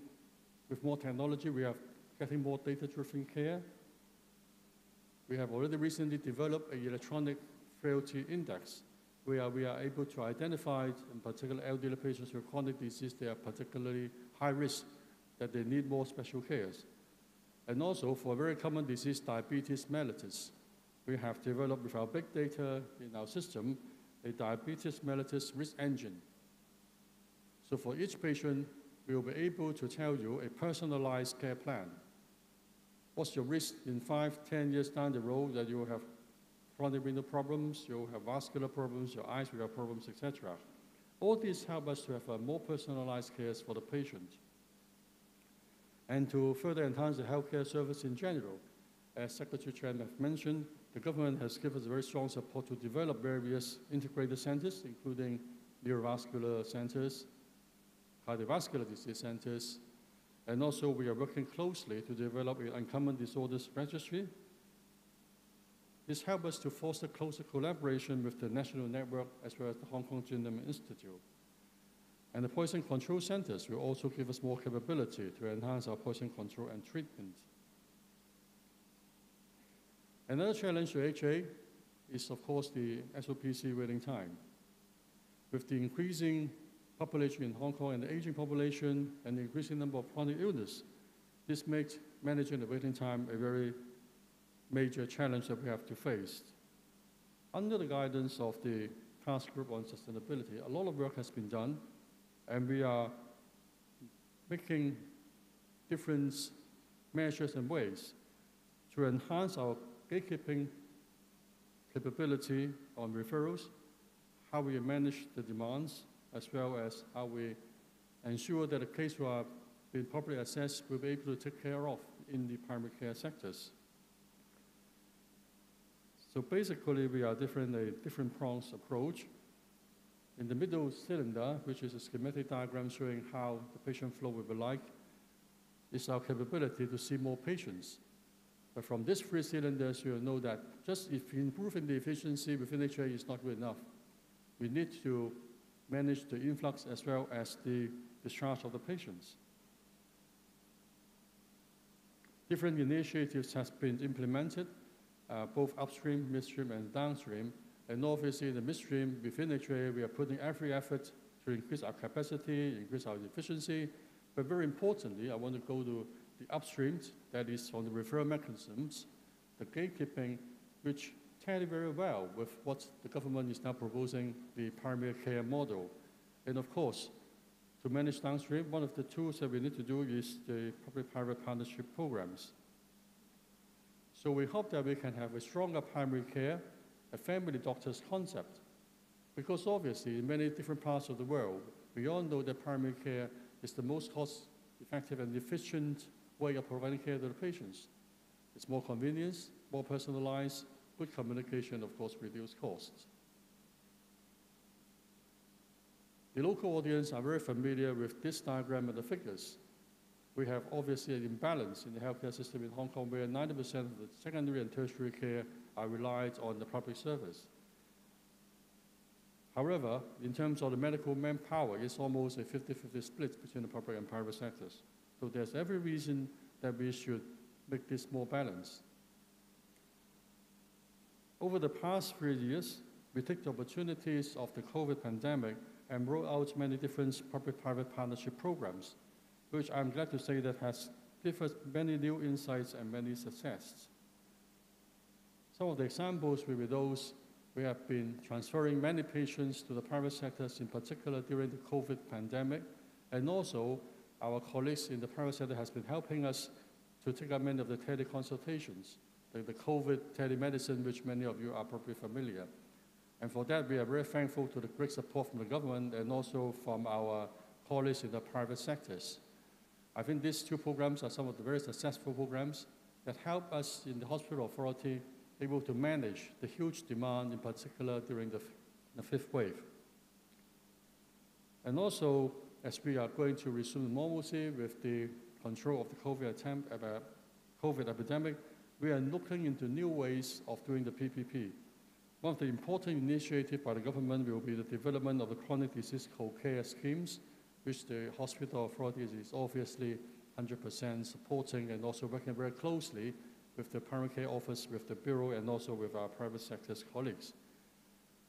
with more technology. We are getting more data-driven care. We have already recently developed an electronic frailty index, where we are able to identify, in particular, elderly patients with chronic disease, they are particularly high risk, that they need more special cares. And also, for a very common disease, diabetes mellitus, we have developed with our big data in our system, a diabetes mellitus risk engine. So for each patient, we will be able to tell you a personalized care plan. What's your risk in 5, 10 years down the road that you will have chronic renal problems, you'll have vascular problems, your eyes will have problems, etc. All these help us to have a more personalized care for the patient. And to further enhance the healthcare service in general, as Secretary Chen has mentioned, the government has given us very strong support to develop various integrated centers, including neurovascular centers, cardiovascular disease centers, and also we are working closely to develop an uncommon disorders registry. This helps us to foster closer collaboration with the national network as well as the Hong Kong Genome Institute. And the poison control centers will also give us more capability to enhance our poison control and treatment. Another challenge to HA is, of course, the SOPC waiting time. With the increasing population in Hong Kong and the aging population and the increasing number of chronic illness, this makes managing the waiting time a very major challenge that we have to face. Under the guidance of the task group on sustainability, a lot of work has been done, and we are making different measures and ways to enhance our gatekeeping capability on referrals, how we manage the demands, as well as how we ensure that the cases who are being properly assessed will be able to take care of in the primary care sectors. So basically, we are different prongs approach. In the middle cylinder, which is a schematic diagram showing how the patient flow will be like, is our capability to see more patients. But from these 3 cylinders, you'll know that just if improving the efficiency within HA is not good enough. We need to manage the influx as well as the discharge of the patients. Different initiatives have been implemented, both upstream, midstream, and downstream. And obviously, in the midstream, within HA, we are putting every effort to increase our capacity, increase our efficiency. But very importantly, I want to go to the upstream, that is on the referral mechanisms, the gatekeeping, which tally very well with what the government is now proposing, the primary care model. And of course, To manage downstream, one of the tools that we need to do is the public-private partnership programs. So we hope that we can have a stronger primary care, a family doctor's concept, because obviously in many different parts of the world, we all know that primary care is the most cost-effective and efficient way of providing care to the patients. It's more convenience, more personalized, good communication, of course, reduced costs. The local audience are very familiar with this diagram and the figures. We have obviously an imbalance in the healthcare system in Hong Kong, where 90% of the secondary and tertiary care are relied on the public service. However, in terms of the medical manpower, it's almost a 50-50 split between the public and private sectors. So there's every reason that we should make this more balanced. Over the past 3 years, we took the opportunities of the COVID pandemic and rolled out many different public-private partnership programs, which I'm glad to say that has given many new insights and many successes. Some of the examples will be those we have been transferring many patients to the private sectors, in particular during the COVID pandemic, and also our colleagues in the private sector has been helping us to take up many of the teleconsultations, the COVID telemedicine, which many of you are probably familiar. And for that, we are very thankful to the great support from the government and also from our colleagues in the private sectors. I think these two programs are some of the very successful programs that help us in the hospital authority able to manage the huge demand, in particular during the fifth wave. And also, as we are going to resume normalcy with the control of the COVID epidemic, we are looking into new ways of doing the PPP. One of the important initiatives by the government will be the development of the chronic disease co-care schemes, which the hospital authorities is obviously 100% supporting and also working very closely with the primary care office, with the bureau, and also with our private sector's colleagues.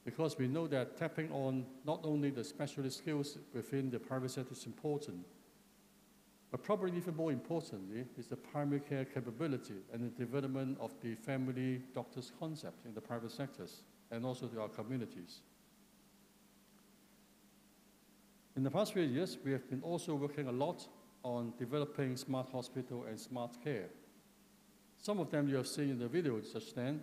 Because we know that tapping on not only the specialist skills within the private sector is important, but probably even more importantly is the primary care capability and the development of the family doctor's concept in the private sectors and also to our communities. In the past few years, we have been also working a lot on developing smart hospital and smart care. Some of them you have seen in the video just then,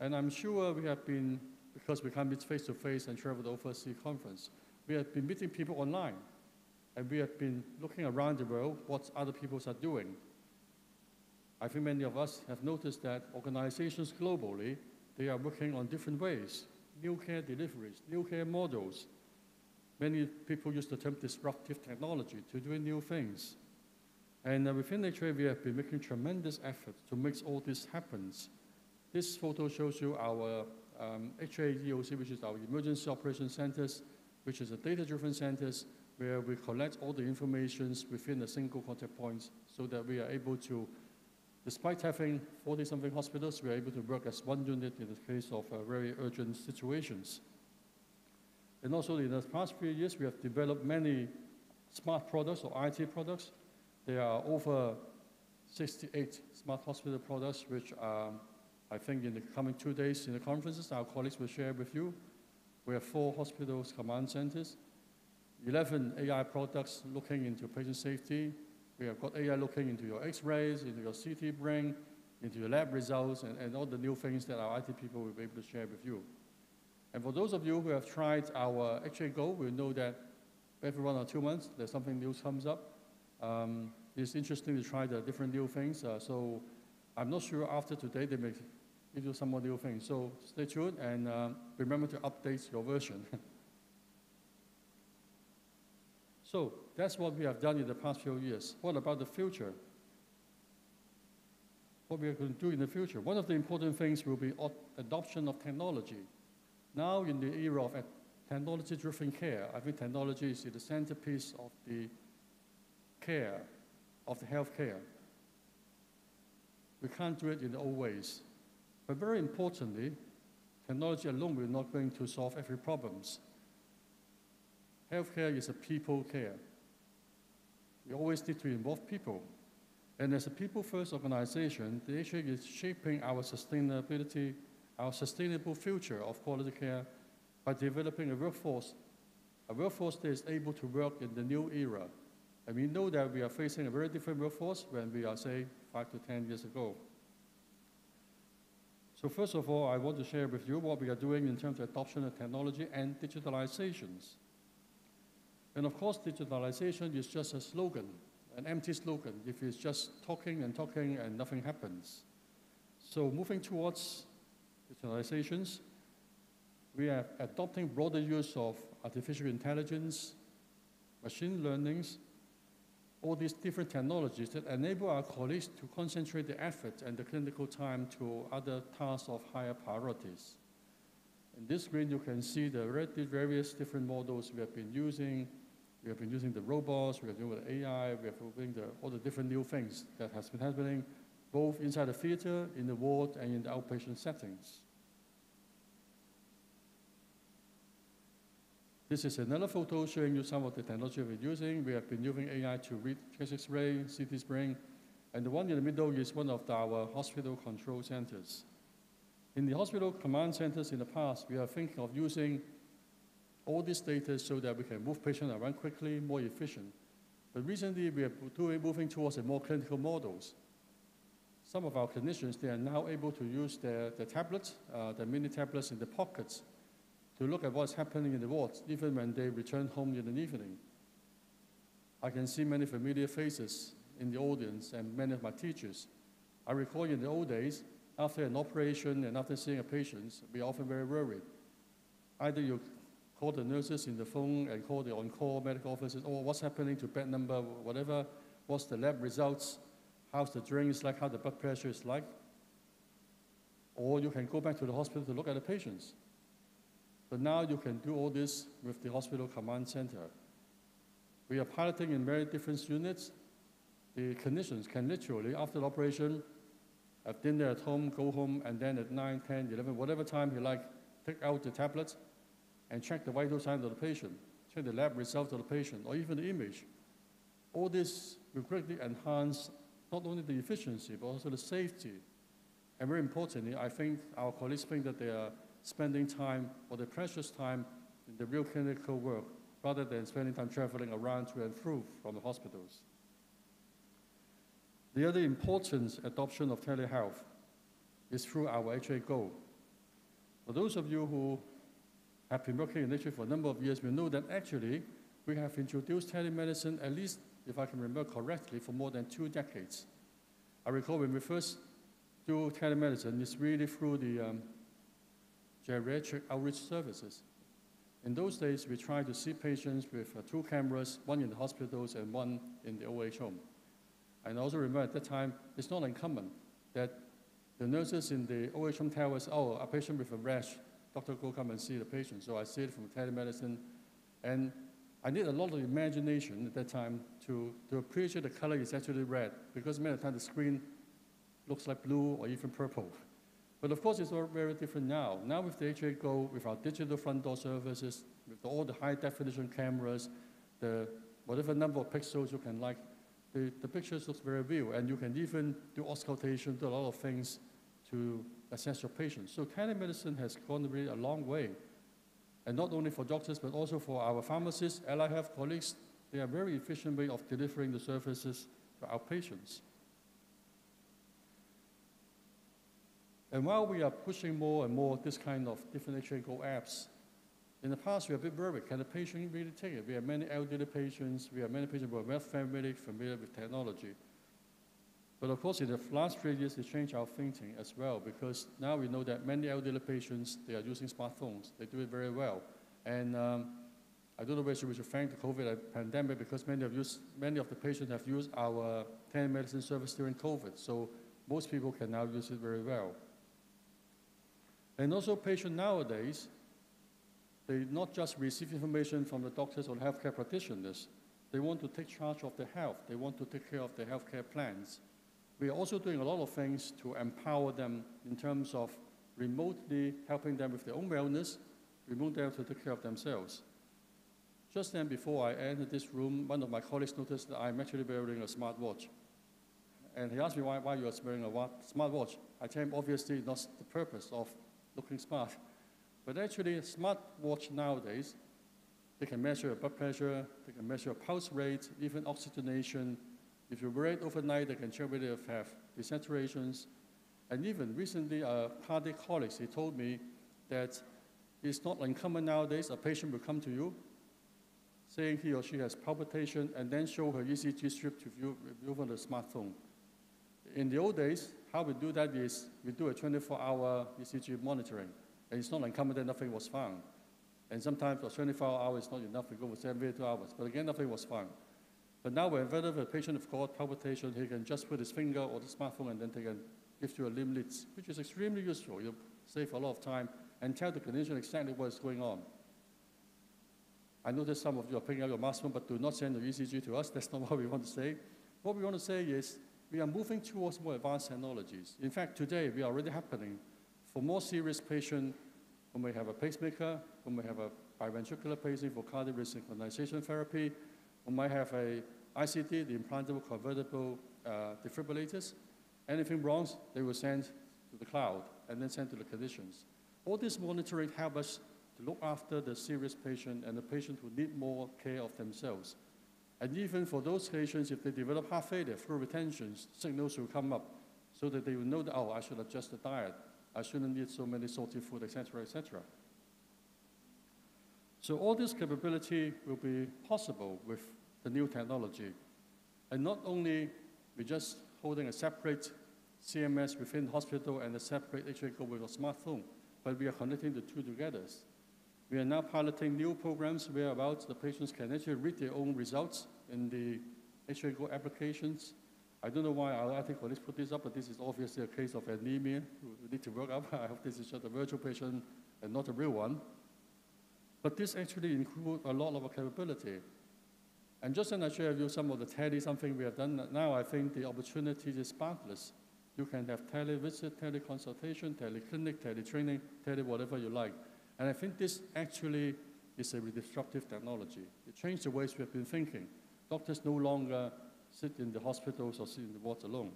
and I'm sure we have been, because we can't meet face-to-face and travel to overseas conference, we have been meeting people online, and we have been looking around the world what other people are doing. I think many of us have noticed that organizations globally, they are working on different ways, new care deliveries, new care models. Many people use the term disruptive technology to do new things. And within HA, we have been making tremendous efforts to make all this happen. This photo shows you our HA EOC, which is our Emergency Operations Centers, which is a data-driven centers where we collect all the information within a single contact point so that we are able to, despite having 40-something hospitals, we are able to work as one unit in the case of very urgent situations. And also in the past few years, we have developed many smart products or IT products. There are over 68 smart hospital products, which I think in the coming 2 days in the conferences, our colleagues will share with you. We have 4 hospitals command centers, 11 AI products looking into patient safety. We have got AI looking into your X-rays, into your CT brain, into your lab results, and all the new things that our IT people will be able to share with you. And for those of you who have tried our HA Go, will know that every 1 or 2 months, there's something new comes up. It's interesting to try the different new things. So I'm not sure after today they may give you some more new things. So stay tuned and remember to update your version. So that's what we have done in the past few years. What about the future? What we are going to do in the future? One of the important things will be adoption of technology. Now in the era of technology-driven care, I think technology is the centerpiece of the care, of the healthcare. We can't do it in the old ways. But very importantly, technology alone will not going to solve every problems. Healthcare is a people care. We always need to involve people. And as a people-first organization, the HA is shaping our sustainability, our sustainable future of quality care by developing a workforce a workforce that is able to work in the new era. And we know that we are facing a very different workforce when we are, say, 5 to 10 years ago. So first of all, I want to share with you what we are doing in terms of adoption of technology and digitalizations. And of course, digitalization is just a slogan, an empty slogan, if it's just talking and talking and nothing happens. So moving towards digitalizations, we are adopting broader use of artificial intelligence, machine learnings, all these different technologies that enable our colleagues to concentrate the effort and the clinical time to other tasks of higher priorities. In this screen, you can see the various different models we have been using. We have been using the robots, we are doing with AI, we are doing all the different new things that has been happening both inside the theater, in the ward, and in the outpatient settings. This is another photo showing you some of the technology we're using. We have been using AI to read chest X-ray, CT spring, and the one in the middle is one of our hospital control centers. In the hospital command centers in the past, we are thinking of using all this data so that we can move patients around quickly, more efficient. But recently, we are moving towards more clinical models. Some of our clinicians, they are now able to use their tablets, the mini tablets in the pockets, to look at what's happening in the wards, even when they return home in the evening. I can see many familiar faces in the audience and many of my teachers. I recall in the old days, after an operation and after seeing a patient, we are often very worried. Either you call the nurses in the phone and call the on-call medical officers, oh, what's happening to bed number, whatever, what's the lab results, how's the drains like, how the blood pressure is like. Or you can go back to the hospital to look at the patients. But now you can do all this with the hospital command center. We are piloting in very different units. The clinicians can literally, after the operation, have dinner at home, go home, and then at 9, 10, 11, whatever time you like, take out the tablets and check the vital signs of the patient, check the lab results of the patient, or even the image. All this will greatly enhance not only the efficiency, but also the safety. And very importantly, I think our colleagues think that they are spending time, or their precious time, in the real clinical work, rather than spending time traveling around to and through from the hospitals. The other important adoption of telehealth is through our HA Go. For those of you who have been working in HA for a number of years, will know that actually we have introduced telemedicine, at least, if I can remember correctly, for more than 2 decades. I recall when we first do telemedicine, it's really through the geriatric outreach services. In those days, we tried to see patients with 2 cameras, one in the hospitals and one in the OH home. And I also remember at that time, it's not uncommon that the nurses in the OH home tell us, oh, a patient with a rash, doctor, go come and see the patient. So I see it from telemedicine. And I need a lot of imagination at that time to appreciate the color is actually red, because many times the screen looks like blue or even purple. But of course, it's all very different now. Now with the HA Go, with our digital front door services, with all the high definition cameras, the whatever number of pixels you can like, the pictures look very real, and you can even do auscultation, do a lot of things to assess your patients. So telemedicine has gone really a long way. And not only for doctors, but also for our pharmacists, allied health colleagues, they are a very efficient way of delivering the services to our patients. And while we are pushing more and more this kind of different HA Go apps, in the past, we were a bit worried, can the patient really take it? We have many elderly patients, we have many patients who are well familiar with technology. But of course, in the last 3 years, it changed our thinking as well, because now we know that many elderly patients, they are using smartphones. They do it very well. And I don't know whether we should thank the COVID pandemic, because many of the patients have used our telemedicine service during COVID. So most people can now use it very well. And also patients nowadays, they not just receive information from the doctors or healthcare practitioners. They want to take charge of their health. They want to take care of their healthcare plans. We are also doing a lot of things to empower them in terms of remotely helping them with their own wellness, remotely able to take care of themselves. Just then, before I entered this room, one of my colleagues noticed that I'm actually wearing a smartwatch. And he asked me why you're wearing a smartwatch. I tell him, obviously, that's the purpose of looking smart. But actually, a smartwatch nowadays They can measure your blood pressure, they can measure your pulse rate, even oxygenation. If you wear it overnight, they can check whether you have desaturations. And even recently, a cardiac colleague, he told me that it's not uncommon nowadays, a patient will come to you saying he or she has palpitation and then show her ECG strip to view over the smartphone. In the old days, how we do that is we do a 24-hour ECG monitoring. And it's not uncommon that nothing was found. And sometimes a 24 hours is not enough, we go for 72 hours. But again, nothing was found. But now whenever a patient has got palpitation, he can just put his finger or the smartphone and then they can give you a limb leads, which is extremely useful. You save a lot of time and tell the clinician exactly what is going on. I noticed some of you are picking up your smartphone, but do not send your ECG to us. That's not what we want to say. What we want to say is we are moving towards more advanced technologies. In fact, today we are already happening for more serious patients when we have a pacemaker, when we have a biventricular pacing for cardiac resynchronization therapy, when we have a ICD, the implantable convertible defibrillators. Anything wrong, they will send to the cloud and then send to the clinicians. All this monitoring helps us to look after the serious patient and the patient who need more care of themselves. And even for those patients, if they develop heart failure, fluid retention, signals will come up so that they will know that, oh, I should adjust the diet. I shouldn't eat so many salty food, et cetera, et cetera. So all this capability will be possible with the new technology. And not only we're just holding a separate CMS within the hospital and a separate HA Go with a smartphone, but we are connecting the two together. We are now piloting new programs whereabouts the patients can actually read their own results in the HA Go applications. I don't know why our IT colleagues put this up, but this is obviously a case of anemia we need to work up. I hope this is just a virtual patient and not a real one. But this actually includes a lot of capability. And just to share with you some of the something we have done now, I think the opportunity is boundless. You can have tele-visit, tele-consultation, tele-clinic, tele-training, tele-whatever you like. And I think this actually is a disruptive technology. It changed the ways we have been thinking. Doctors no longer sit in the hospitals or sit in the wards alone.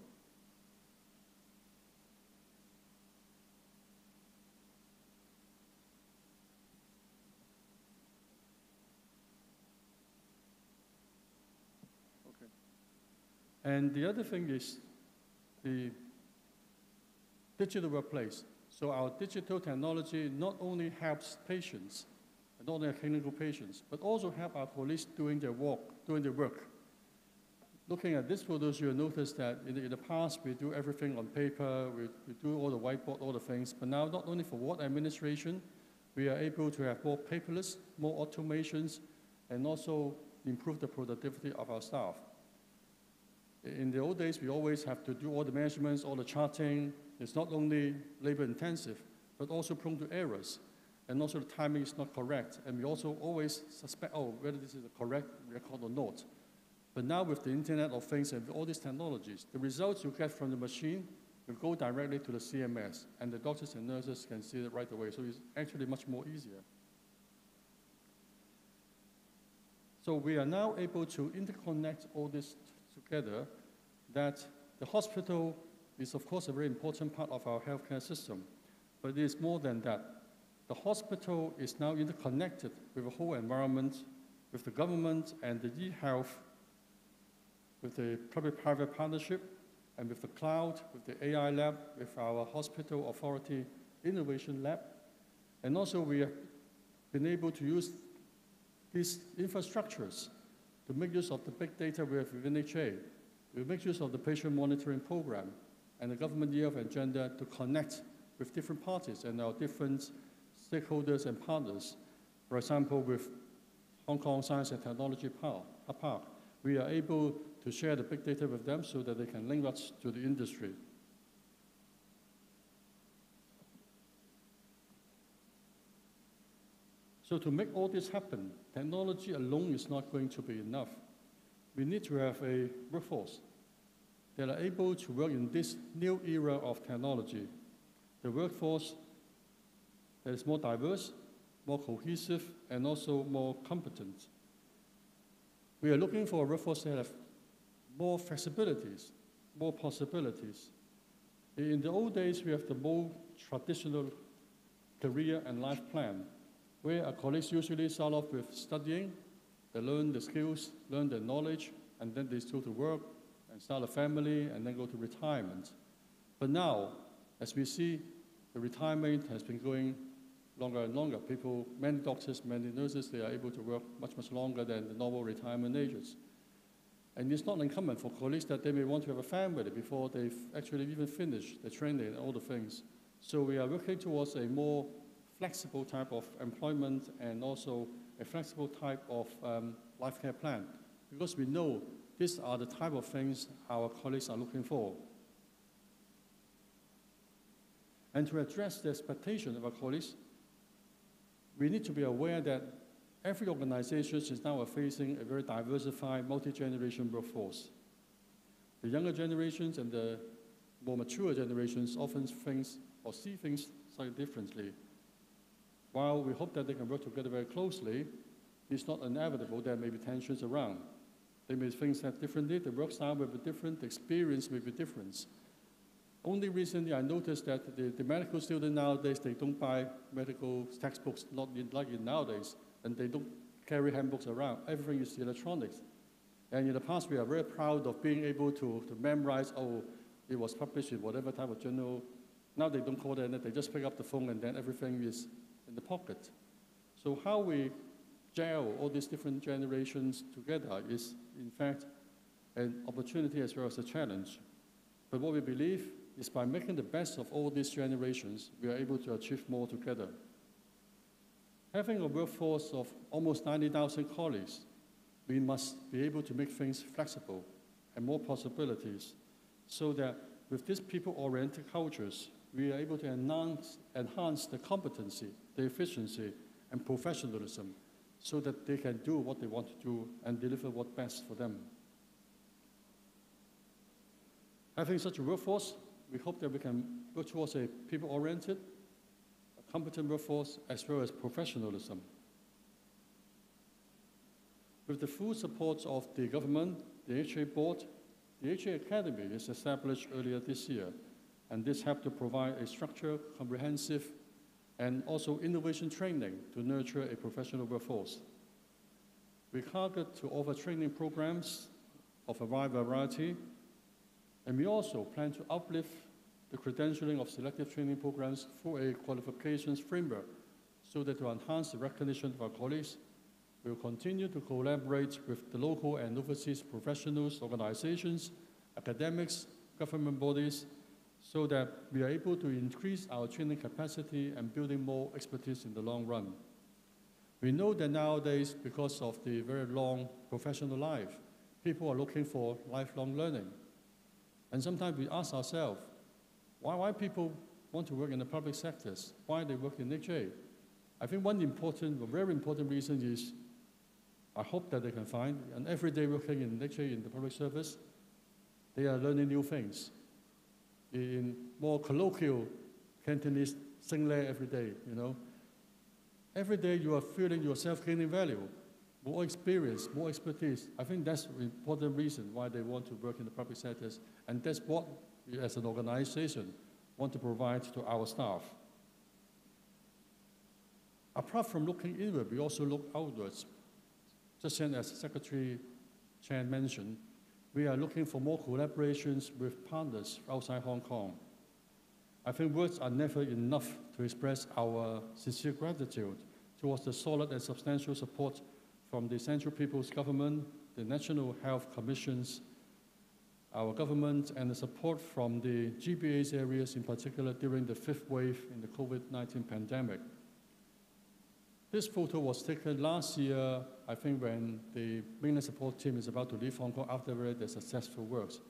Okay. And the other thing is the digital workplace. So our digital technology not only helps patients, not only clinical patients, but also help our police doing their work. Looking at these photos, you'll notice that in the past, we do everything on paper, we do all the whiteboard, all the things, but now not only for ward administration, we are able to have more paperless, more automations, and also improve the productivity of our staff. In the old days, we always have to do all the measurements, all the charting. It's not only labor intensive, but also prone to errors. And also the timing is not correct. And we also always suspect, oh, whether this is a correct record or not. But now with the Internet of Things and all these technologies, the results you get from the machine will go directly to the CMS, and the doctors and nurses can see it right away. So it's actually much more easier. So we are now able to interconnect all this together, that the hospital is, of course, a very important part of our healthcare system, but it is more than that. The hospital is now interconnected with the whole environment, with the government and the e-health, with the public-private partnership, and with the cloud, with the AI lab, with our hospital authority innovation lab. And also we have been able to use these infrastructures to make use of the big data we have within HA. We make use of the patient monitoring program and the government year of agenda to connect with different parties and our different stakeholders and partners. For example, with Hong Kong Science and Technology Park, we are able to share the big data with them so that they can link us to the industry. So to make all this happen, technology alone is not going to be enough. We need to have a workforce that are able to work in this new era of technology. The workforce that is more diverse, more cohesive, and also more competent. We are looking for a workforce that have more flexibilities, more possibilities. In the old days, we have the more traditional career and life plan. where our colleagues usually start off with studying, they learn the skills, learn the knowledge, and then they go to work and start a family and then go to retirement. But now, as we see, the retirement has been going longer and longer. People, many doctors, many nurses, they are able to work much, much longer than the normal retirement ages. And it's not uncommon for colleagues that they may want to have a family before they've actually even finished the training and all the things. So we are working towards a more flexible type of employment and also a flexible type of life care plan, because we know these are the type of things our colleagues are looking for. And to address the expectation of our colleagues, we need to be aware that every organization is now facing a very diversified, multi-generation workforce. The younger generations and the more mature generations often think or see things slightly differently. While we hope that they can work together very closely, it's not inevitable there may be tensions around. They may think that differently, the work style may be different, the experience may be different. Only recently I noticed that the medical students nowadays, they don't buy medical textbooks, not like in nowadays, and they don't carry handbooks around. Everything is electronics. And in the past, we are very proud of being able to memorize, oh, it was published in whatever type of journal. Now they don't call that, they just pick up the phone and then everything is in the pocket. So how we gel all these different generations together is, in fact, an opportunity as well as a challenge. But what we believe is by making the best of all these generations, we are able to achieve more together. Having a workforce of almost 90,000 colleagues, we must be able to make things flexible and more possibilities so that with these people-oriented cultures, we are able to enhance the competency, the efficiency, and professionalism so that they can do what they want to do and deliver what's best for them. Having such a workforce, we hope that we can work towards a people-oriented, a competent workforce, as well as professionalism. With the full support of the government, the HA board, the HA Academy is established earlier this year, and this helped to provide a structured, comprehensive, and also innovation training to nurture a professional workforce. We target to offer training programs of a wide variety, and we also plan to uplift the credentialing of selective training programs through a qualifications framework so that to enhance the recognition of our colleagues, we will continue to collaborate with the local and overseas professionals, organizations, academics, government bodies, so that we are able to increase our training capacity and building more expertise in the long run. We know that nowadays, because of the very long professional life, people are looking for lifelong learning. And sometimes we ask ourselves, why people want to work in the public sectors? Why they work in HA? I think one important, very important reason is, I hope that they can find, and every day working in HA in the public service, they are learning new things. In more colloquial Cantonese, sing le every day, you know. Every day you are feeling yourself gaining value, more experience, more expertise. I think that's an important reason why they want to work in the public sectors, and that's what we as an organization want to provide to our staff. Apart from looking inward, we also look outwards. Just as Secretary Chan mentioned, we are looking for more collaborations with partners outside Hong Kong. I think words are never enough to express our sincere gratitude towards the solid and substantial support from the Central People's Government, the National Health Commissions, our government, and the support from the GBA's areas, in particular during the fifth wave in the COVID-19 pandemic. This photo was taken last year, I think, when the mainland support team is about to leave Hong Kong after the successful works.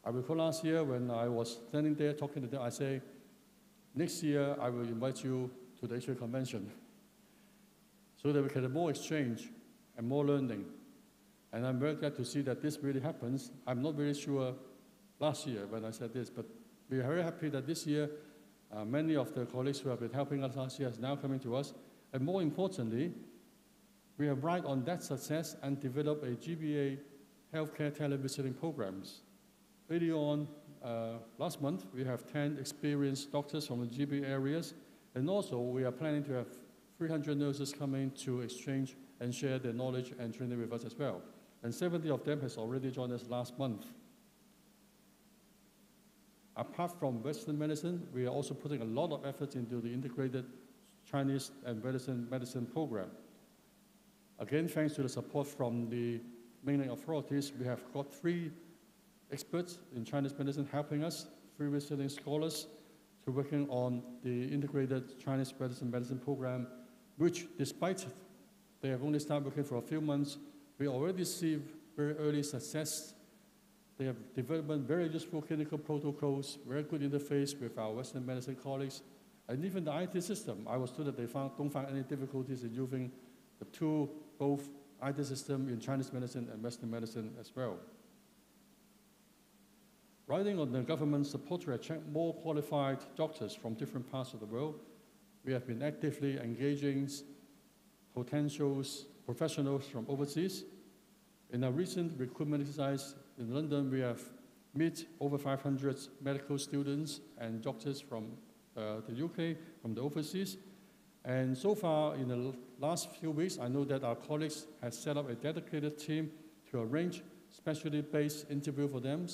I recall last year when I was standing there talking to them, I say, next year I will invite you to the HA convention so that we can have more exchange and more learning. And I'm very glad to see that this really happens. I'm not really sure last year when I said this, but we are very happy that this year many of the colleagues who have been helping us last year are now coming to us. And more importantly, we have ride on that success and develop a GBA healthcare televisiting programs. Early on, last month, we have 10 experienced doctors from the GBA areas, and also we are planning to have 300 nurses coming to exchange and share their knowledge and training with us as well. And 70 of them has already joined us last month. Apart from Western medicine, we are also putting a lot of effort into the integrated Chinese and Western medicine program. Again, thanks to the support from the mainland authorities, we have got 3 experts in Chinese medicine helping us, 3 visiting scholars, to working on the integrated Chinese medicine program, which, despite they have only started working for a few months, we already see very early success. They have developed very useful clinical protocols, very good interface with our Western medicine colleagues, and even the IT system. I was told that they don't find any difficulties in using the both IT system in Chinese medicine and Western medicine as well. Riding on the government's support to attract more qualified doctors from different parts of the world, we have been actively engaging potential professionals from overseas. In our recent recruitment exercise in London, we have met over 500 medical students and doctors from the UK, from the overseas. And so far, in the last few weeks, I know that our colleagues have set up a dedicated team to arrange specialty-based interview for them.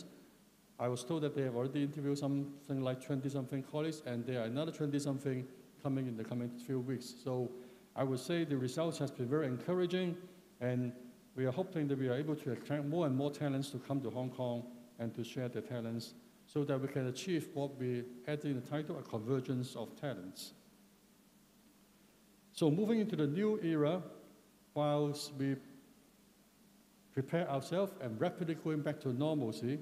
I was told that they have already interviewed something like 20-something colleagues, and there are another 20-something coming in the coming few weeks. So I would say the results has been very encouraging, and we are hoping that we are able to attract more and more talents to come to Hong Kong and to share their talents so that we can achieve what we had in the title, a convergence of talents. So moving into the new era, whilst we prepare ourselves and rapidly going back to normalcy,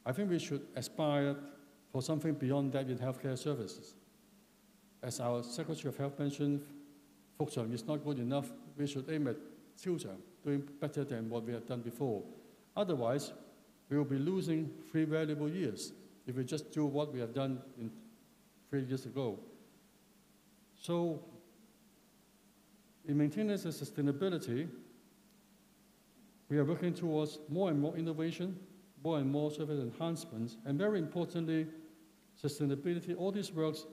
I think we should aspire for something beyond that in healthcare services. As our Secretary of Health mentioned, Fukchang is not good enough. We should aim at Qiuchang, doing better than what we have done before. Otherwise, we will be losing 3 valuable years if we just do what we have done 3 years ago. So, in maintenance and sustainability, we are working towards more and more innovation, more and more service enhancements, and very importantly, sustainability. All these works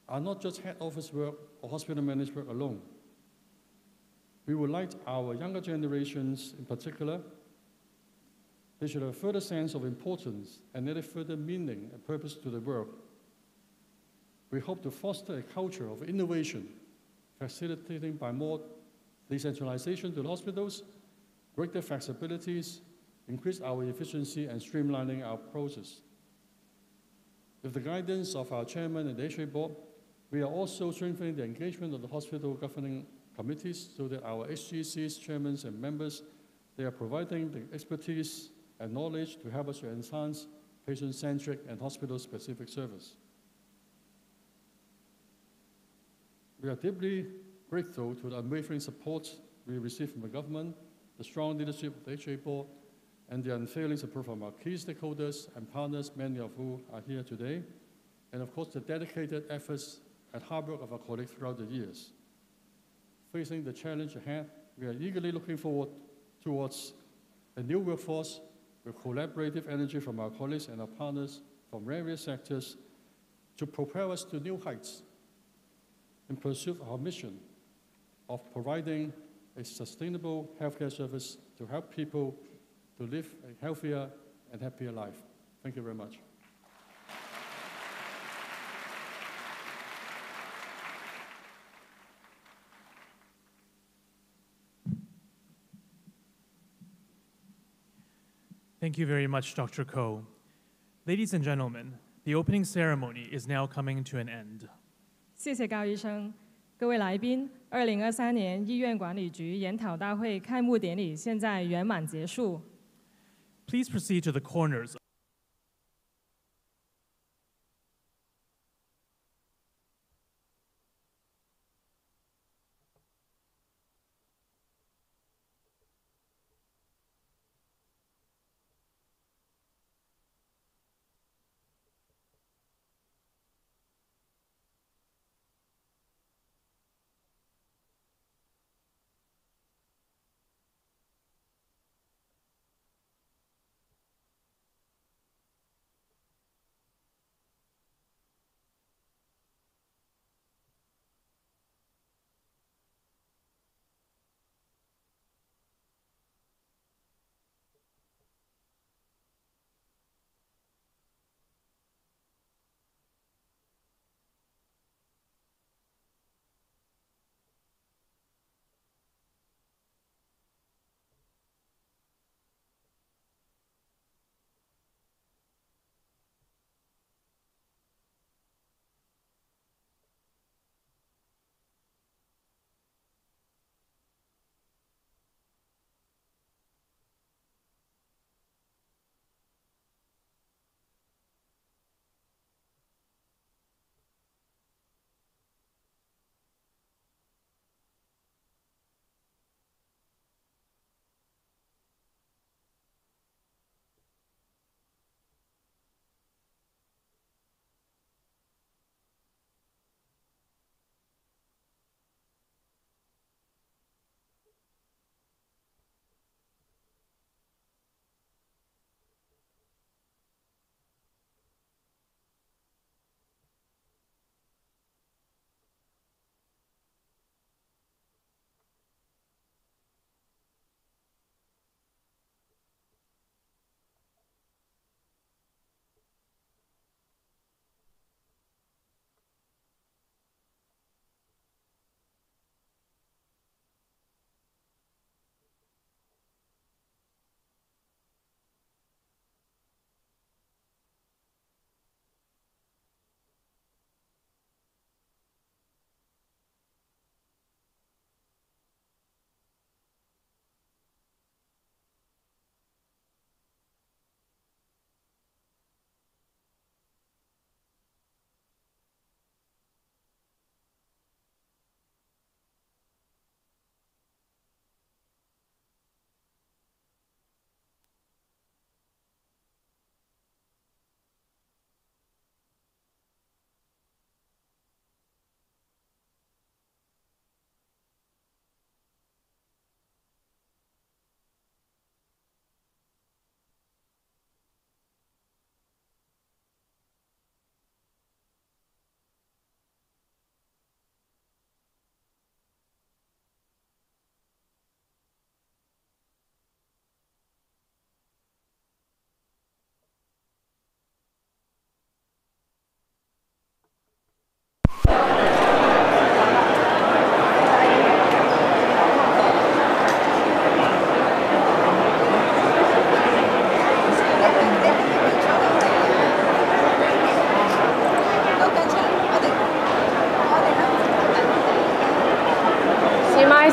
are not just head office work or hospital managed work alone. We would like our younger generations in particular, they should have a further sense of importance and add a further meaning and purpose to the work. We hope to foster a culture of innovation, facilitating by more decentralization to the hospitals, greater flexibilities, increase our efficiency and streamlining our process. With the guidance of our chairman and the HA board, we are also strengthening the engagement of the hospital governing committees so that our HGC's chairmen and members, they are providing the expertise and knowledge to help us to enhance patient-centric and hospital-specific service. We are deeply grateful to the unwavering support we receive from the government, the strong leadership of the HA board, and the unfailing support from our key stakeholders and partners, many of whom are here today, and of course the dedicated efforts and hard work of our colleagues throughout the years. Facing the challenge ahead, we are eagerly looking forward towards a new workforce with collaborative energy from our colleagues and our partners from various sectors to propel us to new heights in pursuit of our mission of providing a sustainable healthcare service to help people to live a healthier and happier life. Thank you very much. Thank you very much, Dr. Ko. Ladies and gentlemen, the opening ceremony is now coming to an end. 谢谢高医生。各位来宾，2023年医院管理局研讨大会开幕典礼现在圆满结束。Please proceed to the corners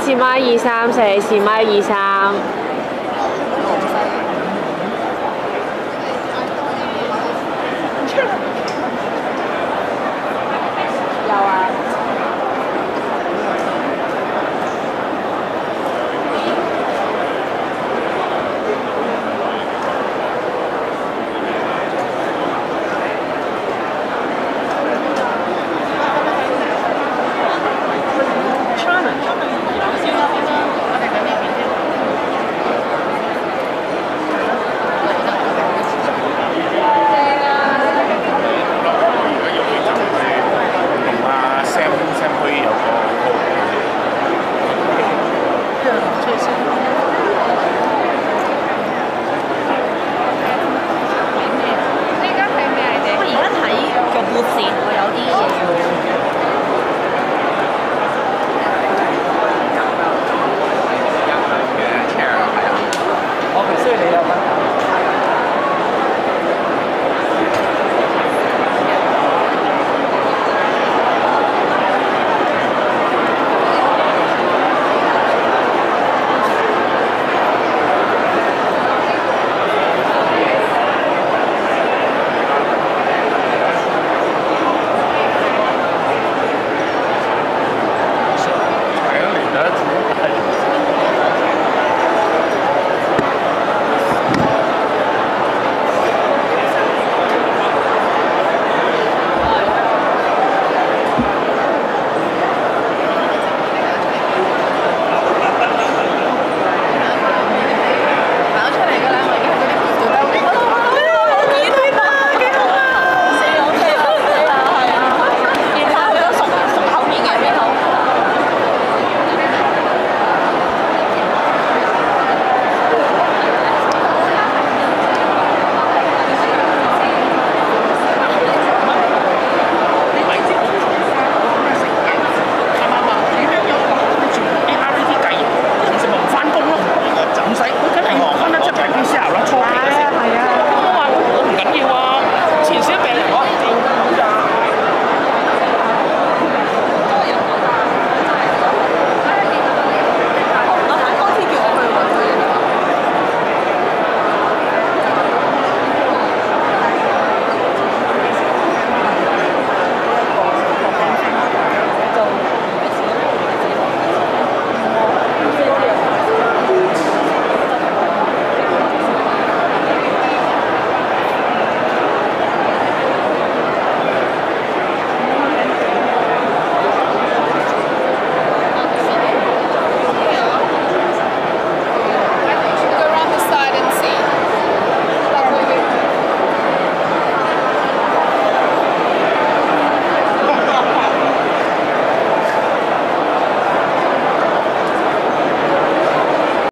試麥23，試麥23。有啊。我而家睇個故事。